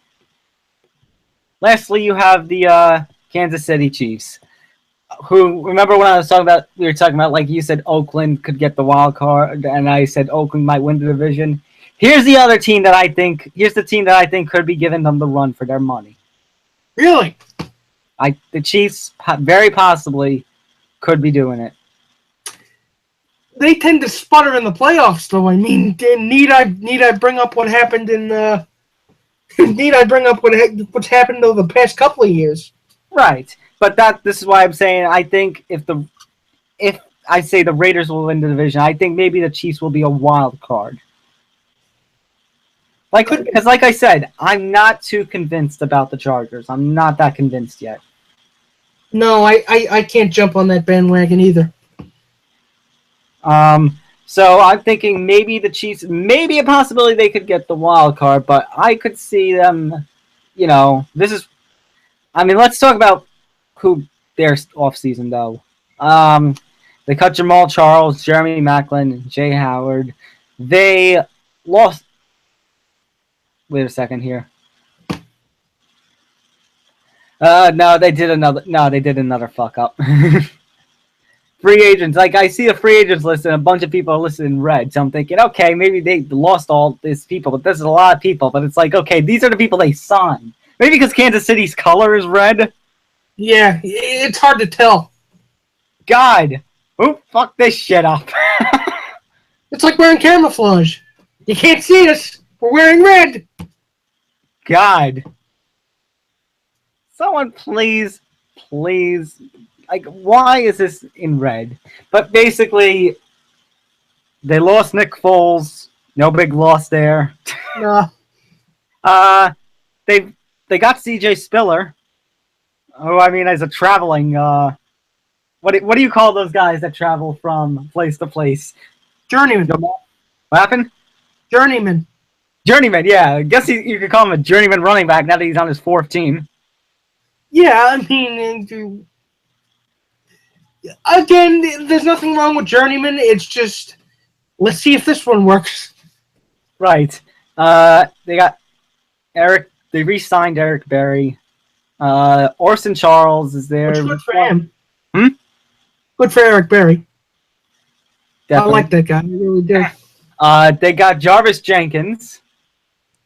you have the Kansas City Chiefs, who, remember when we were talking about, like you said, Oakland could get the wild card, and I said Oakland might win the division. Here's the team that I think could be giving them the run for their money. Really? The Chiefs very possibly could be doing it. They tend to sputter in the playoffs, though. I mean, need I bring up what happened in need I bring up what's happened over the past couple of years? Right, but this is why I'm saying I think if I say the Raiders will win the division, I think maybe the Chiefs will be a wild card. Because like I said, I'm not too convinced about the Chargers. I'm not that convinced yet. No, I can't jump on that bandwagon either. So I'm thinking maybe the Chiefs, maybe a possibility they could get the wild card, but I could see them, let's talk about who their offseason, though. They cut Jamal Charles, Jeremy Maclin, Jay Howard. They lost. Wait a second here. They did another fuck up. Free agents, I see the free agents list and a bunch of people are listed in red. So I'm thinking, okay, maybe they lost all these people, but this is a lot of people. But it's like, okay, these are the people they signed. Maybe because Kansas City's color is red. Yeah, it's hard to tell. God, who fucked this shit up? It's like wearing camouflage. You can't see us. We're wearing red. God. Someone please, why is this in red? But basically, they lost Nick Foles. No big loss there. No. They got CJ Spiller, who as a traveling what do you call those guys that travel from place to place? Journeyman. What happened? Journeyman, yeah. I guess you could call him a journeyman running back now that he's on his fourth team. Yeah, again, there's nothing wrong with Journeyman. It's just, let's see if this one works. Right. They got Eric. They re-signed Eric Berry. Orson Charles is there. Which good for him. Good for Eric Berry. Definitely. I like that guy. I really do. They got Jarvis Jenkins.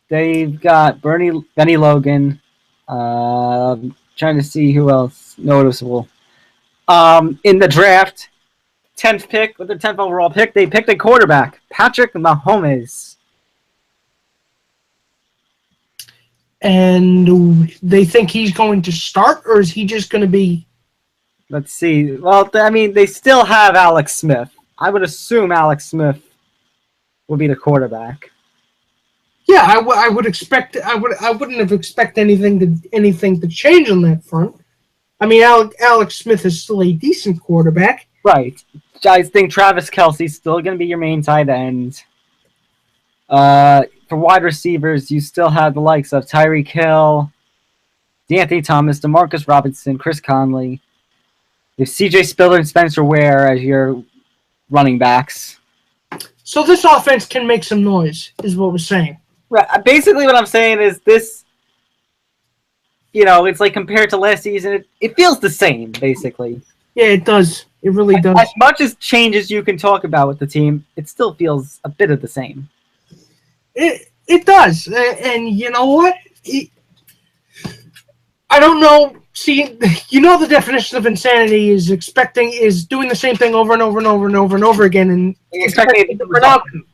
They've got Benny Logan. Trying to see who else noticeable. In the draft, 10th pick, with the 10th overall pick, they picked a quarterback, Patrick Mahomes. And they think he's going to start, or is he just going to be... Let's see. Well, they still have Alex Smith. I would assume Alex Smith will be the quarterback. Yeah, I would expect. I wouldn't have expected anything to change on that front. I mean, Alex Smith is still a decent quarterback. Right. I think Travis Kelce's still going to be your main tight end. For wide receivers, you still have the likes of Tyreek Hill, D'Anthony Thomas, Demarcus Robinson, Chris Conley. You have C.J. Spiller and Spencer Ware as your running backs. So this offense can make some noise, is what we're saying. Right. Basically, what I'm saying is this, it's like compared to last season, it feels the same, basically. Yeah, it does. It really does. As much as changes you can talk about with the team, it still feels a bit of the same. It does. And you know what? I don't know. See, the definition of insanity is doing the same thing over and over and over and over and over again and expecting a different outcome.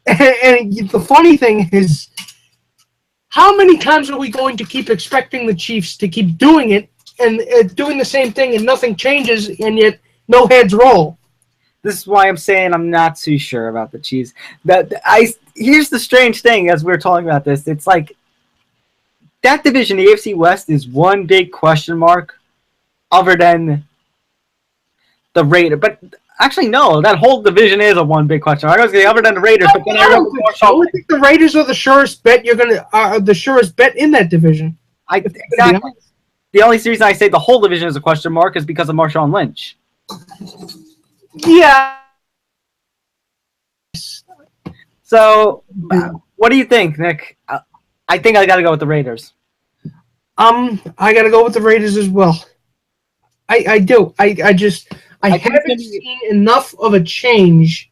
And the funny thing is, how many times are we going to keep expecting the Chiefs to keep doing it and doing the same thing and nothing changes and yet no heads roll? This is why I'm saying I'm not too sure about the Chiefs. Here's the strange thing as we're talking about this. It's like that division, the AFC West, is one big question mark other than the Raiders. But actually, no, that whole division is a one big question mark. I was going to say other than the Raiders, but then I think the Raiders are the surest bet the surest bet in that division. Exactly. The only reason I say the whole division is a question mark is because of Marshawn Lynch. Yeah. So, what do you think, Nick? I think I got to go with the Raiders. I got to go with the Raiders as well. I do. I haven't seen enough of a change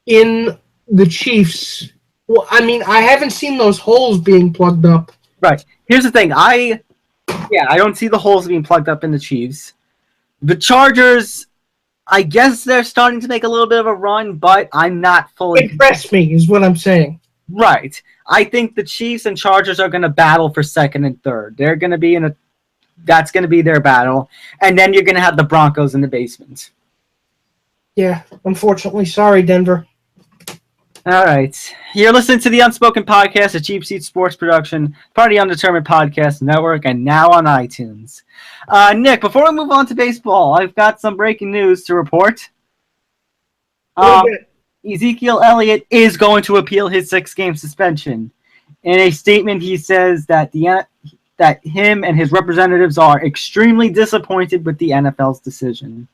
in the Chiefs. Well, I mean, I haven't seen those holes being plugged up. Right. Here's the thing. I don't see the holes being plugged up in the Chiefs. The Chargers, I guess they're starting to make a little bit of a run, but I'm not fully... Impress me, is what I'm saying. Right. I think the Chiefs and Chargers are going to battle for second and third. They're going to be that's going to be their battle. And then you're going to have the Broncos in the basement. Yeah, unfortunately. Sorry, Denver. All right. You're listening to the Unspoken Podcast, a Cheap Seat Sports production, part of the Undetermined Podcast Network, and now on iTunes. Nick, before we move on to baseball, I've got some breaking news to report. Ezekiel Elliott is going to appeal his 6-game suspension. In a statement, he says that that him and his representatives are extremely disappointed with the NFL's decision.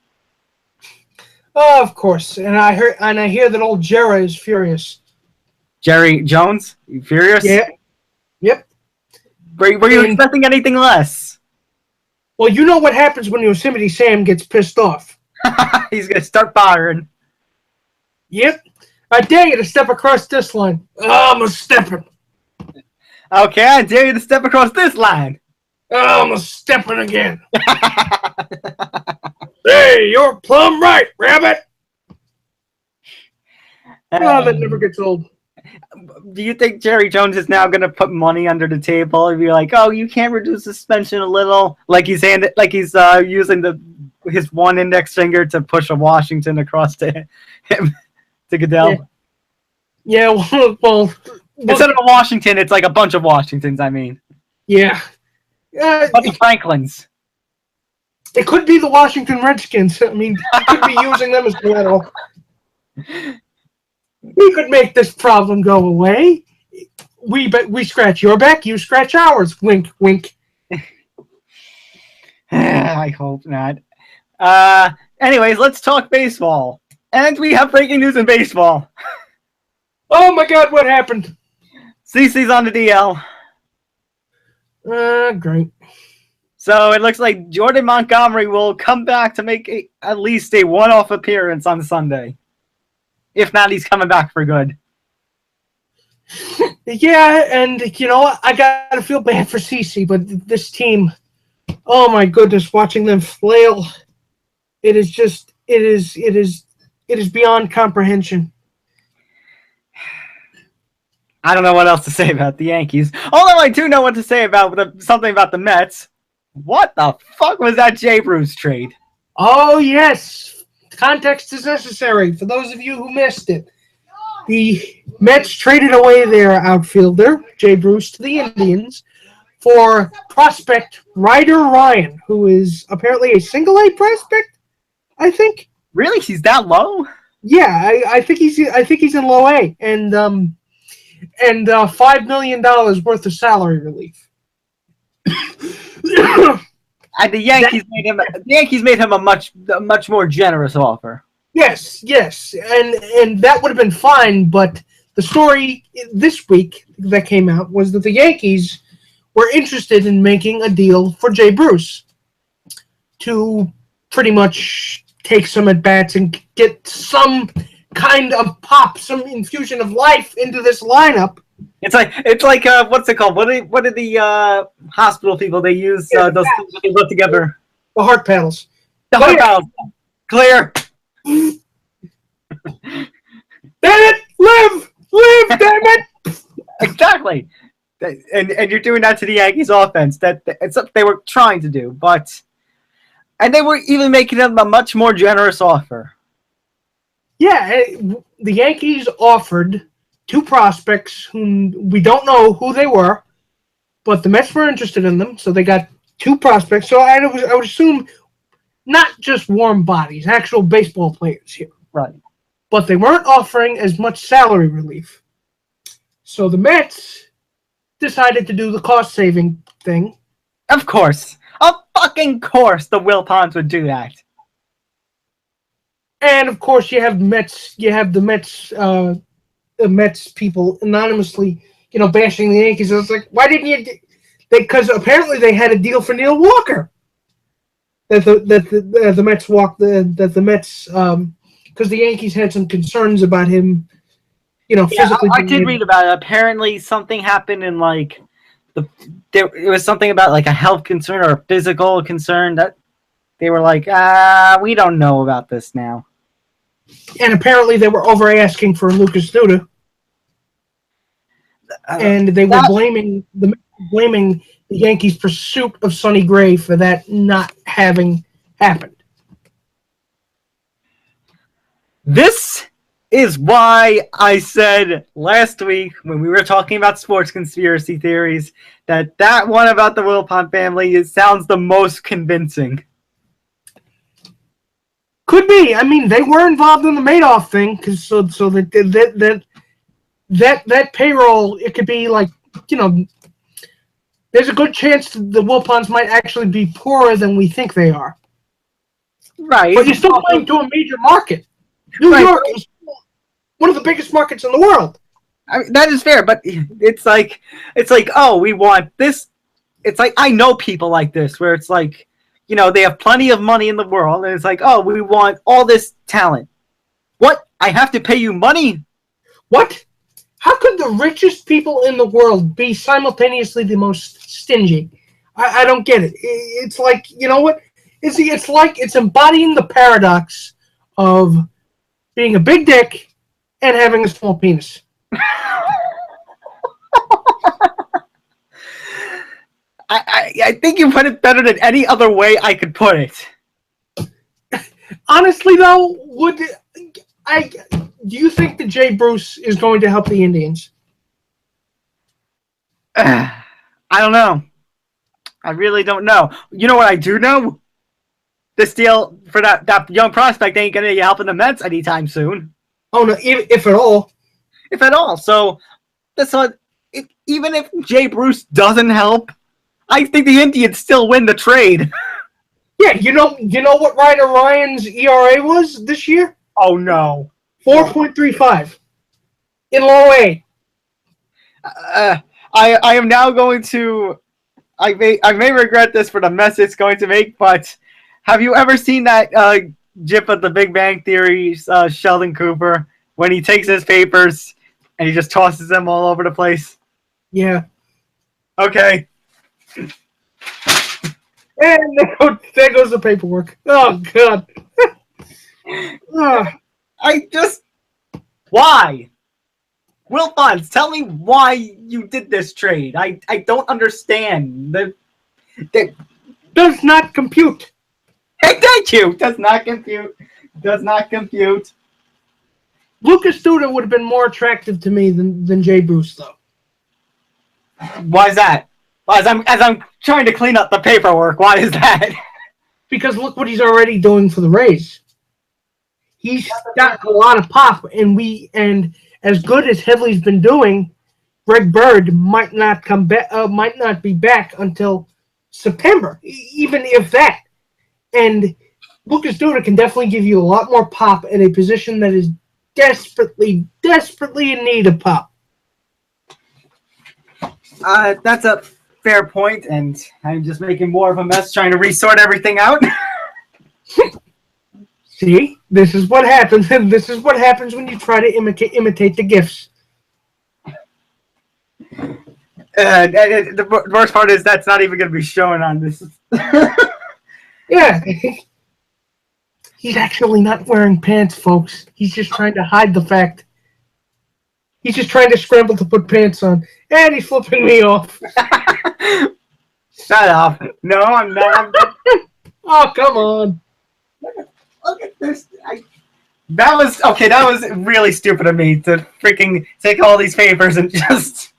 Oh, of course, and I hear that old Jerry is furious. Jerry Jones, you furious? Yeah. Yep. Were you expecting anything less? Well, you know what happens when Yosemite Sam gets pissed off. He's gonna start firing. Yep. I dare you to step across this line. I'm a stepping. Okay, I dare you to step across this line. I'm a stepping again. Hey, you're plumb right, Rabbit. That never gets old. Do you think Jerry Jones is now going to put money under the table and be like, "Oh, you can't reduce suspension a little"? Like he's using his one index finger to push a Washington across to him to Goodell. Yeah. Well, instead of a Washington, it's like a bunch of Washingtons. I mean, yeah, a bunch of Franklins. It could be the Washington Redskins. I mean, we could be using them as collateral. We could make this problem go away. We scratch your back, you scratch ours. Wink, wink. I hope not. Anyways, let's talk baseball. And we have breaking news in baseball. Oh my God, what happened? CeCe's on the DL. Great. So it looks like Jordan Montgomery will come back to make at least a one-off appearance on Sunday. If not, he's coming back for good. Yeah, and you know what? I gotta feel bad for CeCe, but this team, oh my goodness, watching them flail, it is beyond comprehension. I don't know what else to say about the Yankees. Although I do know what to say about something about the Mets. What the fuck was that Jay Bruce trade? Oh, yes. Context is necessary for those of you who missed it. The Mets traded away their outfielder, Jay Bruce, to the Indians for prospect Ryder Ryan, who is apparently a single-A prospect, I think. Really? He's that low? Yeah, I think he's in low A, and $5 million worth of salary relief. And the Yankees made him a much more generous offer. Yes, and that would have been fine, but the story this week that came out was that the Yankees were interested in making a deal for Jay Bruce to pretty much take some at-bats and get some kind of pop, some infusion of life into this lineup. It's like what's it called? What are the hospital people they use? Those things that they put together. The heart paddles. Heart paddles. Clear. Damn it! Live, damn it! Exactly. And you're doing that to the Yankees offense. It's what they were trying to do, and they were even making them a much more generous offer. Yeah, the Yankees offered 2 prospects whom we don't know who they were, but the Mets were interested in them, so they got 2 prospects. So I would assume not just warm bodies, actual baseball players here. Right. But they weren't offering as much salary relief. So the Mets decided to do the cost-saving thing. Of course. Of fucking course the Wilpons would do that. And, of course, you have the Mets people anonymously, bashing the Yankees. It's like, why didn't you? Because apparently they had a deal for Neil Walker. That the Mets walked because the Yankees had some concerns about him, physically. I did read about it. Apparently, something happened in it was something about a health concern or a physical concern that they were like, we don't know about this now. And apparently they were over asking for Lucas Duda. And they were blaming the Yankees' pursuit of Sonny Gray for that not having happened. This is why I said last week when we were talking about sports conspiracy theories that one about the Wilpon family sounds the most convincing. Could be. I mean, they were involved in the Madoff thing, because so that payroll, it could be there's a good chance the Wilpons might actually be poorer than we think they are. Right. But you're still playing to a major market. New York is one of the biggest markets in the world. I mean, that is fair, but it's like, oh, we want this. It's like, I know people like this, where it's like, they have plenty of money in the world, and it's like, oh, we want all this talent. What? I have to pay you money? What? How could the richest people in the world be simultaneously the most stingy? I don't get it. It's like, you know what? It's like it's embodying the paradox of being a big dick and having a small penis. I think you put it better than any other way I could put it. Honestly, though, do you think that Jay Bruce is going to help the Indians? I don't know. I really don't know. You know what I do know? This deal for that young prospect ain't going to be helping the Mets anytime soon. Oh, no, if at all. If at all. So, even if Jay Bruce doesn't help, I think the Indians still win the trade. Yeah, you know what Ryder Ryan's ERA was this year? Oh, no. 4.35 in low A. I am now going to... I may regret this for the mess it's going to make, but have you ever seen that GIF of the Big Bang Theory, Sheldon Cooper, when he takes his papers and he just tosses them all over the place? Yeah. Okay. And there goes the paperwork. Oh, God. Why? Wilpons, tell me why you did this trade. I don't understand. Does not compute. Thank you. Does not compute. Does not compute. Lucas Duda would have been more attractive to me than Jay Bruce, though. Why is that? Well, as I'm trying to clean up the paperwork, why is that? Because look what he's already doing for the Rays. He's got a lot of pop, and as good as Headley's been doing, Greg Bird might not be back until September, even if that. And Lucas Duda can definitely give you a lot more pop at a position that is desperately, desperately in need of pop. That's a fair point, and I'm just making more of a mess trying to resort everything out. See, this is what happens, and this is what happens when you try to imitate the gifts. The worst part is that's not even going to be shown on this. Yeah. He's actually not wearing pants, folks. He's just trying to hide the fact. He's just trying to scramble to put pants on. And he's flipping me off. Shut up. No, I'm not. Oh, come on. Look at this. That was really stupid of me to freaking take all these papers and just...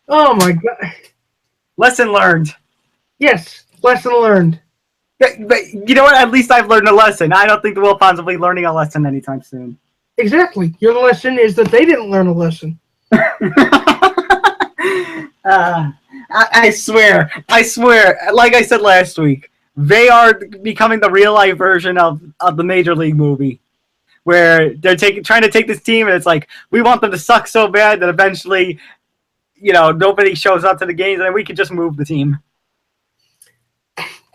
Oh, my God. Lesson learned. Yes, lesson learned. But you know what? At least I've learned a lesson. I don't think the Wilpons will be learning a lesson anytime soon. Exactly. Your lesson is that they didn't learn a lesson. I swear. Like I said last week, they are becoming the real-life version of the Major League movie, where they're trying to take this team, and it's like, we want them to suck so bad that eventually, nobody shows up to the games, and we could just move the team.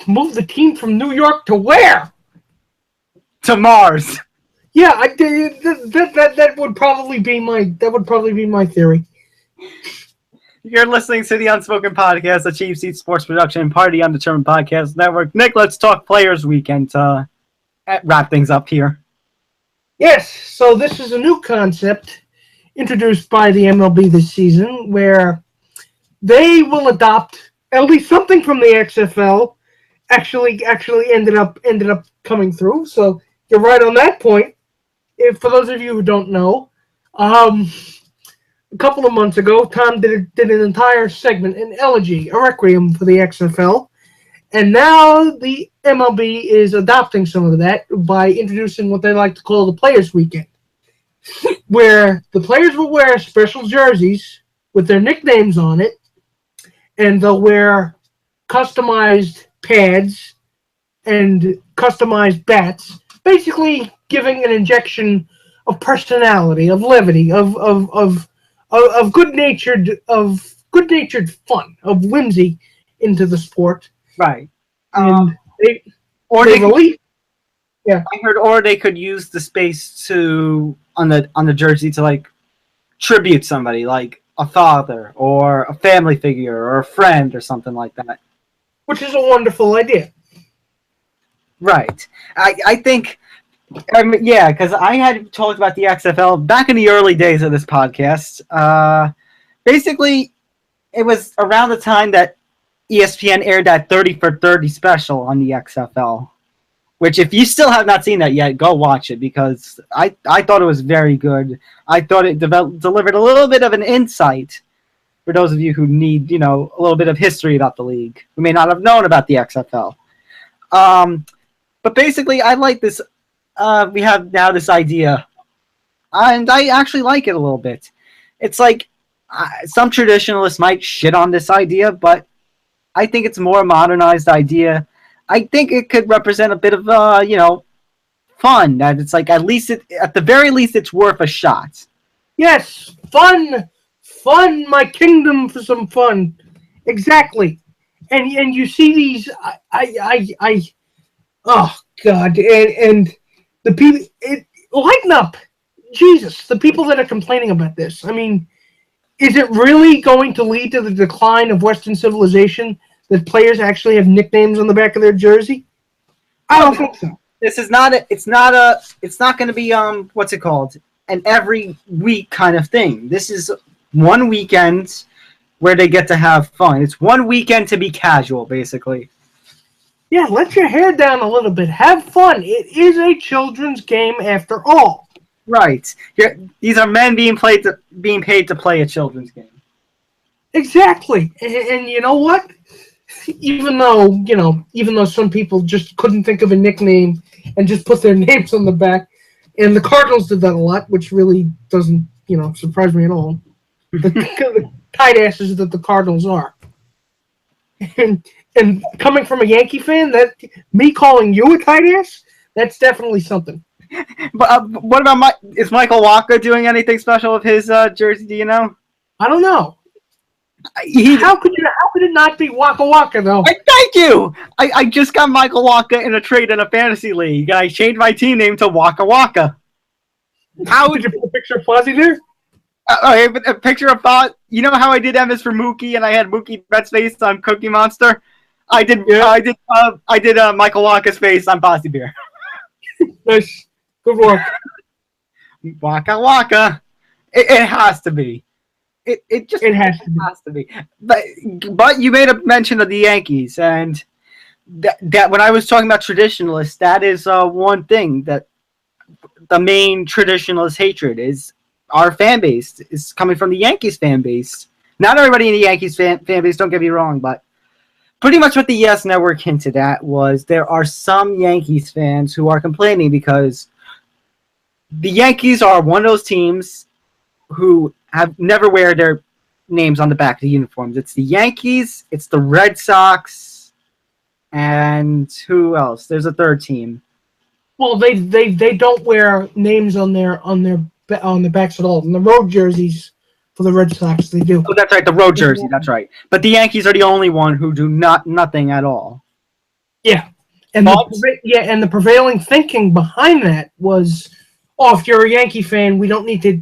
Move the team from New York to where? To Mars. Yeah, that would probably be my theory. You're listening to the Unspoken Podcast, a Cheap Seat Sports Production, part of the Undetermined Podcast Network. Nick, let's talk Players Weekend to wrap things up here. Yes, so this is a new concept introduced by the MLB this season, where they will adopt at least something from the XFL. Actually ended up coming through. So you're right on that point. For those of you who don't know, a couple of months ago, Tom did an entire segment, an elegy, a requiem for the XFL, and now the MLB is adopting some of that by introducing what they like to call the Players Weekend, where the players will wear special jerseys with their nicknames on it, and they'll wear customized pads and customized bats, basically giving an injection of personality, of levity, of good-natured fun, of whimsy into the sport. Right. I heard, or they could use the space on the jersey to tribute somebody, like a father or a family figure or a friend or something like that. Which is a wonderful idea. Right. I think, because I had talked about the XFL back in the early days of this podcast. Basically, it was around the time that ESPN aired that 30 for 30 special on the XFL, which if you still have not seen that yet, go watch it, because I thought it was very good. I thought it delivered a little bit of an insight for those of you who need, a little bit of history about the league, who may not have known about the XFL. But basically, I like this. We have now this idea, and I actually like it a little bit. It's like some traditionalists might shit on this idea, but I think it's a more modernized idea. I think it could represent a bit of, fun. That it's like at the very least, it's worth a shot. Yes, fun, my kingdom for some fun. Exactly, and you see these. Oh God, and the people, lighten up, Jesus! The people that are complaining about this. I mean, is it really going to lead to the decline of Western civilization that players actually have nicknames on the back of their jersey? I don't think so. This is not. It's not going to be what's it called? An every week kind of thing. This is one weekend where they get to have fun. It's one weekend to be casual, basically. Yeah, let your hair down a little bit. Have fun. It is a children's game after all. Right. These are men being paid to play a children's game. Exactly. And you know what? Even though some people just couldn't think of a nickname and just put their names on the back, and the Cardinals did that a lot, which really doesn't, surprise me at all. The tight asses that the Cardinals are. And coming from a Yankee fan, that me calling you a tight ass, that's definitely something. But what about is Michael Walker doing anything special with his jersey? Do you know? I don't know. How could it not be Waka Waka though? Thank you. I just got Michael Walker in a trade in a fantasy league. I changed my team name to Waka Waka. How did you put a picture of Fozzie there? Okay, but a picture of Foz. You know how I did M's for Mookie, and I had Mookie Betts' face on Cookie Monster. I did Michael Walker's face on Fozzie Bear. Nice, good work. Waka Waka. It has to be. It has to be. But you made a mention of the Yankees, and that when I was talking about traditionalists, that is one thing that the main traditionalist hatred is. Our fan base is coming from the Yankees fan base. Not everybody in the Yankees fan base, don't get me wrong, but pretty much what the Yes Network hinted at was there are some Yankees fans who are complaining because the Yankees are one of those teams who have never wear their names on the back of the uniforms. It's the Yankees, it's the Red Sox, and who else? There's a third team. Well, they don't wear names on the backs at all. In the road jerseys for the Red Sox, they do. Oh, that's right, the road jersey. That's right. But the Yankees are the only one who do nothing at all. Yeah, and the prevailing thinking behind that was, if you're a Yankee fan, we don't need to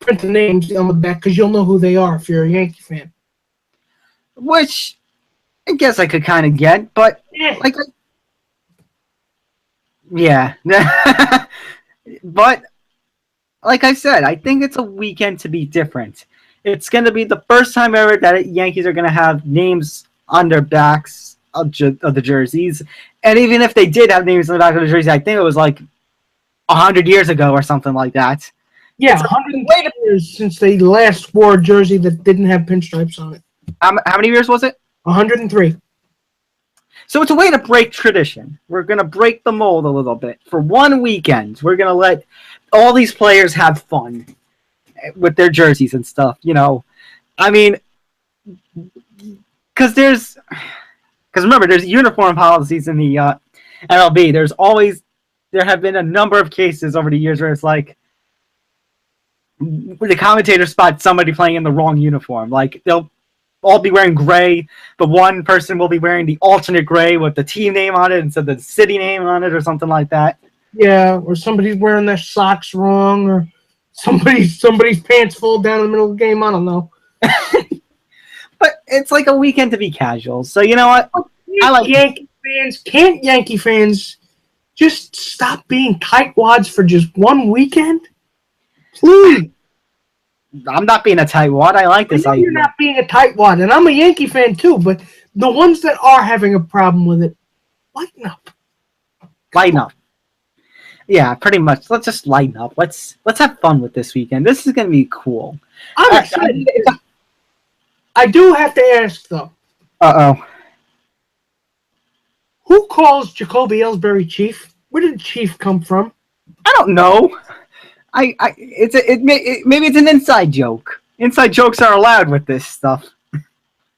print the names on the back because you'll know who they are if you're a Yankee fan. Which I guess I could kind of get, but yeah. But like I said, I think it's a weekend to be different. It's going to be the first time ever that Yankees are going to have names on their backs of the jerseys. And even if they did have names on the back of the jersey, I think it was like 100 years ago or something like that. Yeah, 100 years since they last wore a jersey that didn't have pinstripes on it. How many years was it? 103. So it's a way to break tradition. We're going to break the mold a little bit. For one weekend, we're going to let all these players have fun with their jerseys and stuff. I mean, because remember, there's uniform policies in the MLB. There have been a number of cases over the years where it's like the commentator spots somebody playing in the wrong uniform. Like they'll all be wearing gray, but one person will be wearing the alternate gray with the team name on it instead of the city name on it or something like that. Yeah, or somebody's wearing their socks wrong, or somebody's pants fall down in the middle of the game. I don't know. But it's like a weekend to be casual. So you know what? I like Yankee fans. Can't Yankee fans just stop being tightwads for just one weekend? Please. I'm not being a tightwad. I like this idea. You're not being a tightwad, and I'm a Yankee fan too. But the ones that are having a problem with it, lighten up. Lighten up. Yeah, pretty much. Let's just lighten up. Let's have fun with this weekend. This is going to be cool. I'm excited. I do have to ask though. Who calls Jacoby Ellsbury Chief? Where did Chief come from? I don't know. Maybe it's an inside joke. Inside jokes are allowed with this stuff.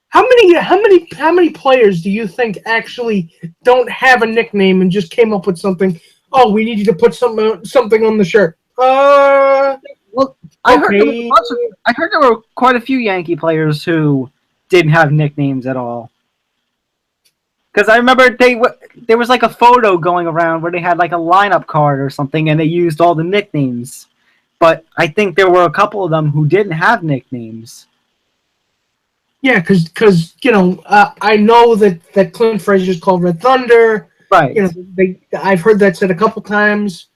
How many players do you think actually don't have a nickname and just came up with something? Oh, we need you to put something on the shirt. Well, I heard there were quite a few Yankee players who didn't have nicknames at all. Because I remember there was like a photo going around where they had like a lineup card or something, and they used all the nicknames. But I think there were a couple of them who didn't have nicknames. Yeah, because I know that Clint Frazier is called Red Thunder. Right. I've heard that said a couple times.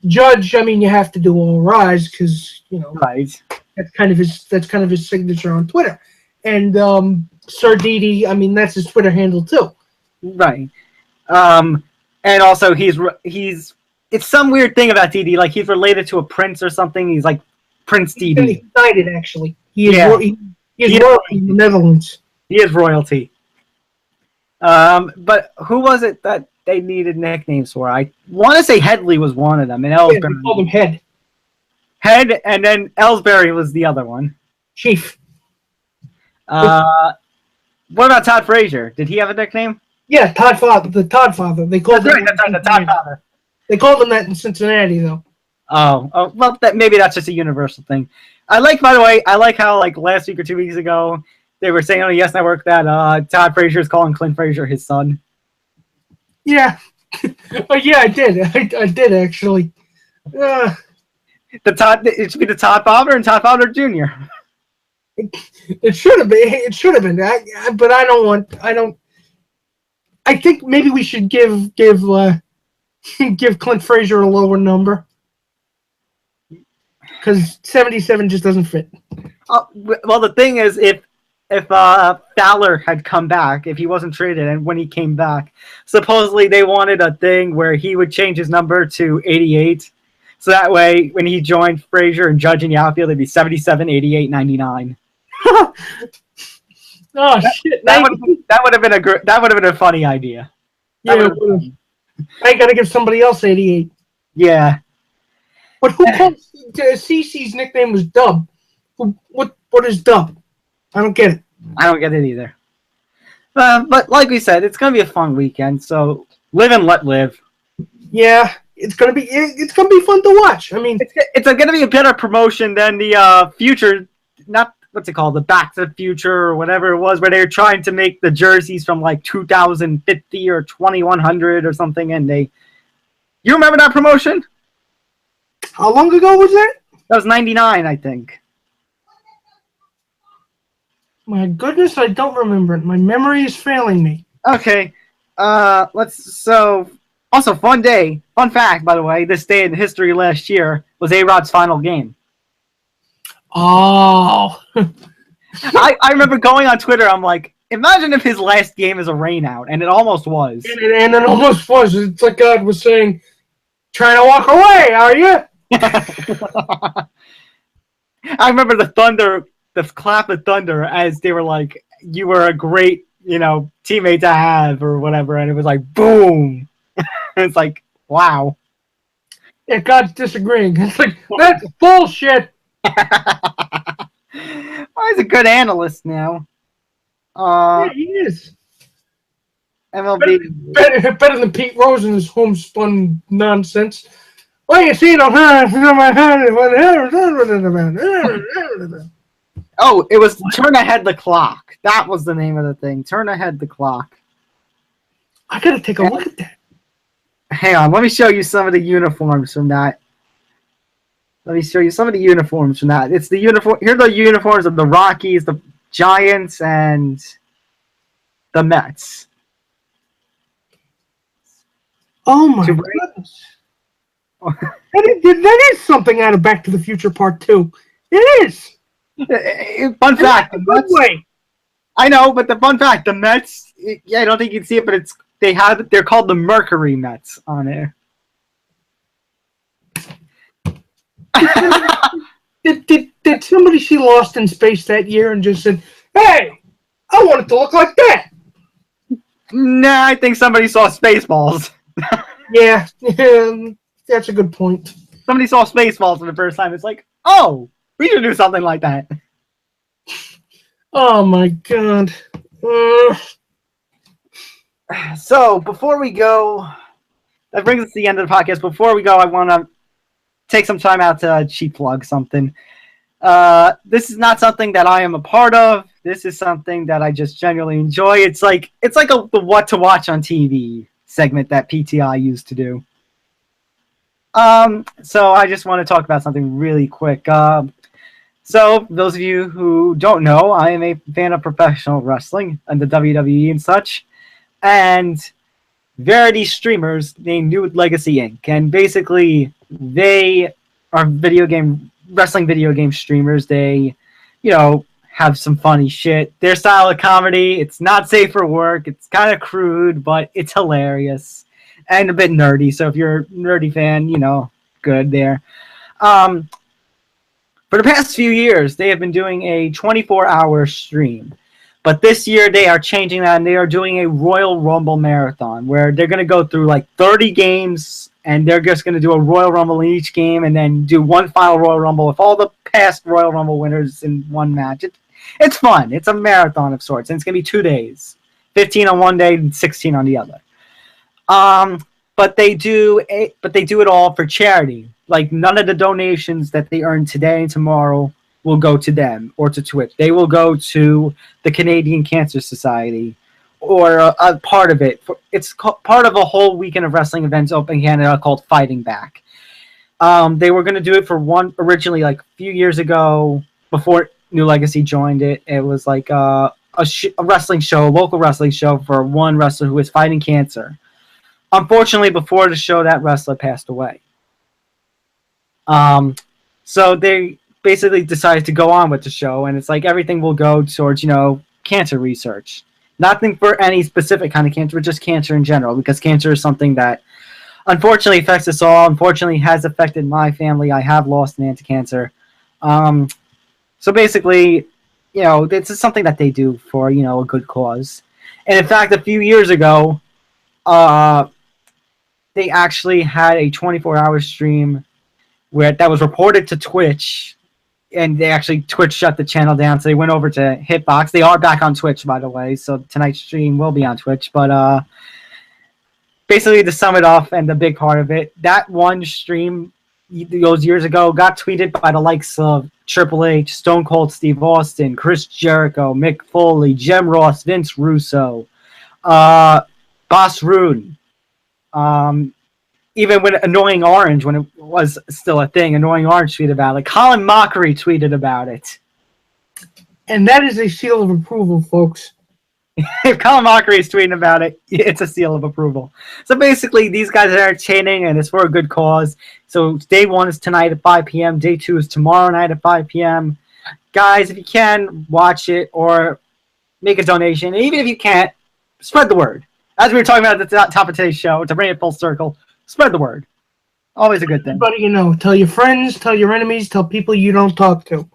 Judge, I mean, you have to do All Rise because right. That's kind of his signature on Twitter. And Sir Didi, I mean, that's his Twitter handle too. Right. And also he's it's some weird thing about Didi, like he's related to a prince or something. He's like Prince He's DD. excited, actually. He is, Yeah. he is royalty in the Netherlands. He is royalty. But who was it that they needed nicknames for? I want to say Headley was one of them, and Yeah, Ellsbury. they called him Head. Head, and then Ellsbury was the other one. Chief. What about Todd Frazier? Did he have a nickname? Yeah, Todd Father. The Todd Father. They called That's him right, the Todd Father. They called him that in Cincinnati, though. Oh, well, maybe that's just a universal thing. By the way, I like how, like, last week or 2 weeks ago, they were saying on the Yes Network that Todd Frazier is calling Clint Frazier his son. Yeah. Yeah, I did. I did, actually. It should be the Todd Father and Todd Father Jr. It should have been. It should have been. But I don't. I think maybe we should give Clint Frazier a lower number because 77 just doesn't fit. Well, the thing is, if Fowler had come back, if he wasn't traded, and when he came back, supposedly they wanted a thing where he would change his number to 88. So that way, when he joined Frazier and Judge in the outfield, it'd be 77, 88, 99. Oh shit! That would have been a funny idea. Yeah, I gotta give somebody else 88. Yeah. But who called CC's nickname was Dub? What is Dub? I don't get it. I don't get it either. But like we said, it's gonna be a fun weekend. So live and let live. Yeah, it's gonna be fun to watch. I mean, it's gonna be a better promotion than the future. Not what's it called, the Back to the Future or whatever it was, where they were trying to make the jerseys from like 2050 or 2100 or something, and you remember that promotion? How long ago was that? That was 99, I think. My goodness, I don't remember it. My memory is failing me. Okay. Also, fun fact, by the way, this day in history last year was A-Rod's final game. Oh. I remember going on Twitter, I'm like, imagine if his last game is a rainout, and it almost was. And it almost was. It's like God was saying, trying to walk away, are you? I remember the clap of thunder as they were like, you were a great, teammate to have or whatever, and it was like, boom. It's like, wow. Yeah, God's disagreeing. It's like, that's bullshit. Well, he's a good analyst now. Yeah, he is. MLB. Better than Pete Rose and his homespun nonsense. Well, you see, Oh, it was Turn Ahead the Clock. That was the name of the thing. Turn Ahead the Clock. I gotta take a look at that. Hang on, let me show you some of the uniforms from that. It's the uniform. Here are the uniforms of the Rockies, the Giants, and the Mets. Oh my goodness! That is something out of Back to the Future Part 2. It is. Fun fact. Way. I know, but the fun fact, the Mets. Yeah, I don't think you can see it, but they're called the Mercury Mets on there. Did somebody see Lost in Space that year and just said, "Hey, I want it to look like that"? Nah, I think somebody saw Spaceballs. Yeah, that's a good point. Somebody saw Spaceballs for the first time. It's like, oh, we should do something like that. Oh my god. So before we go, that brings us to the end of the podcast. Before we go, I want to take some time out to cheap plug something. This is not something that I am a part of. This is something that I just genuinely enjoy. It's like the what to watch on TV segment that PTI used to do. So I just want to talk about something really quick. So those of you who don't know, I am a fan of professional wrestling and the WWE and such. And Verity streamers named New Legacy Inc. And basically they are wrestling video game streamers. They, have some funny shit. Their style of comedy, it's not safe for work. It's kind of crude, but it's hilarious and a bit nerdy. So if you're a nerdy fan, good there. For For the past few years, they have been doing a 24-hour stream. But this year, they are changing that, and they are doing a Royal Rumble marathon, where they're going to go through like 30 games, and they're just going to do a Royal Rumble in each game, and then do one final Royal Rumble with all the past Royal Rumble winners in one match. It's fun. It's a marathon of sorts, and it's going to be 2 days. 15 on one day and 16 on the other. But they do it all for charity. Like, none of the donations that they earn today and tomorrow will go to them or to Twitch. They will go to the Canadian Cancer Society, or a part of it. It's part of a whole weekend of wrestling events open in Canada called Fighting Back. They were going to do it for one originally, like a few years ago, before New Legacy joined it. It was like a wrestling show, a local wrestling show for one wrestler who was fighting cancer. Unfortunately, before the show, that wrestler passed away. So they basically decided to go on with the show, and it's like everything will go towards, cancer research. Nothing for any specific kind of cancer, but just cancer in general, because cancer is something that unfortunately affects us all. Unfortunately, has affected my family. I have lost an aunt to cancer. So basically, this is something that they do for, a good cause. And in fact, a few years ago, they actually had a 24-hour stream that was reported to Twitch, and Twitch shut the channel down, so they went over to Hitbox. They are back on Twitch, by the way, so tonight's stream will be on Twitch. But basically, to sum it off, and the big part of it, that one stream those years ago got tweeted by the likes of Triple H, Stone Cold Steve Austin, Chris Jericho, Mick Foley, Jim Ross, Vince Russo, Boss Rude, even when Annoying Orange, when it was still a thing, Annoying Orange tweeted about it. Colin Mockery tweeted about it. And that is a seal of approval, folks. If Colin Mockery is tweeting about it, it's a seal of approval. So basically, these guys are entertaining, and it's for a good cause. So day 1 is tonight at 5 p.m. Day 2 is tomorrow night at 5 p.m. Guys, if you can, watch it or make a donation. And even if you can't, spread the word. As we were talking about at the top of today's show, to bring it full circle, spread the word. Always a good thing. Everybody, tell your friends, tell your enemies, tell people you don't talk to.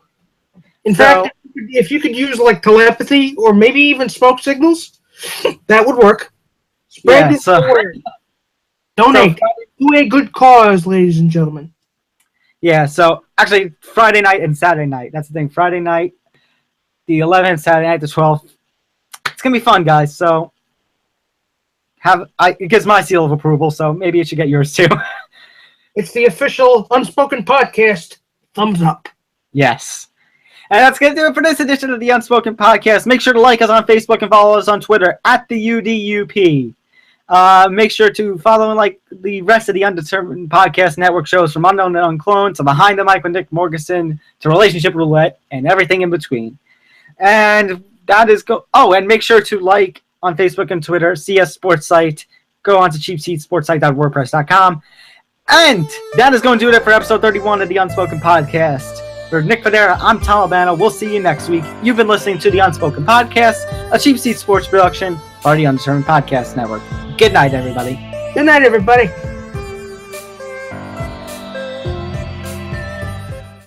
In fact, if you could use like telepathy or maybe even smoke signals, that would work. Spread the word. Donate to a good cause, ladies and gentlemen. Yeah, so actually Friday night and Saturday night. That's the thing. Friday night, the 11th, Saturday night, the 12th. It's going to be fun, guys. So it gets my seal of approval, so maybe it should get yours too. It's the official Unspoken Podcast. Thumbs up. Yes. And that's going to do it for this edition of the Unspoken Podcast. Make sure to like us on Facebook and follow us on Twitter at the UDUP. Make sure to follow and like the rest of the Undetermined Podcast Network shows, from Unknown and Uncloned to Behind the Mic with Nick Morganson to Relationship Roulette and everything in between. And that is and make sure to like on Facebook and Twitter, CS Sports Site. Go on to cheapseatsportsite.wordpress.com. And that is going to do it for episode 31 of the Unspoken Podcast. For Nick Fodera, I'm Tom Albano. We'll see you next week. You've been listening to the Unspoken Podcast, a Cheap Seat Sports production, part of the Undetermined Podcast Network. Good night, everybody. Good night, everybody.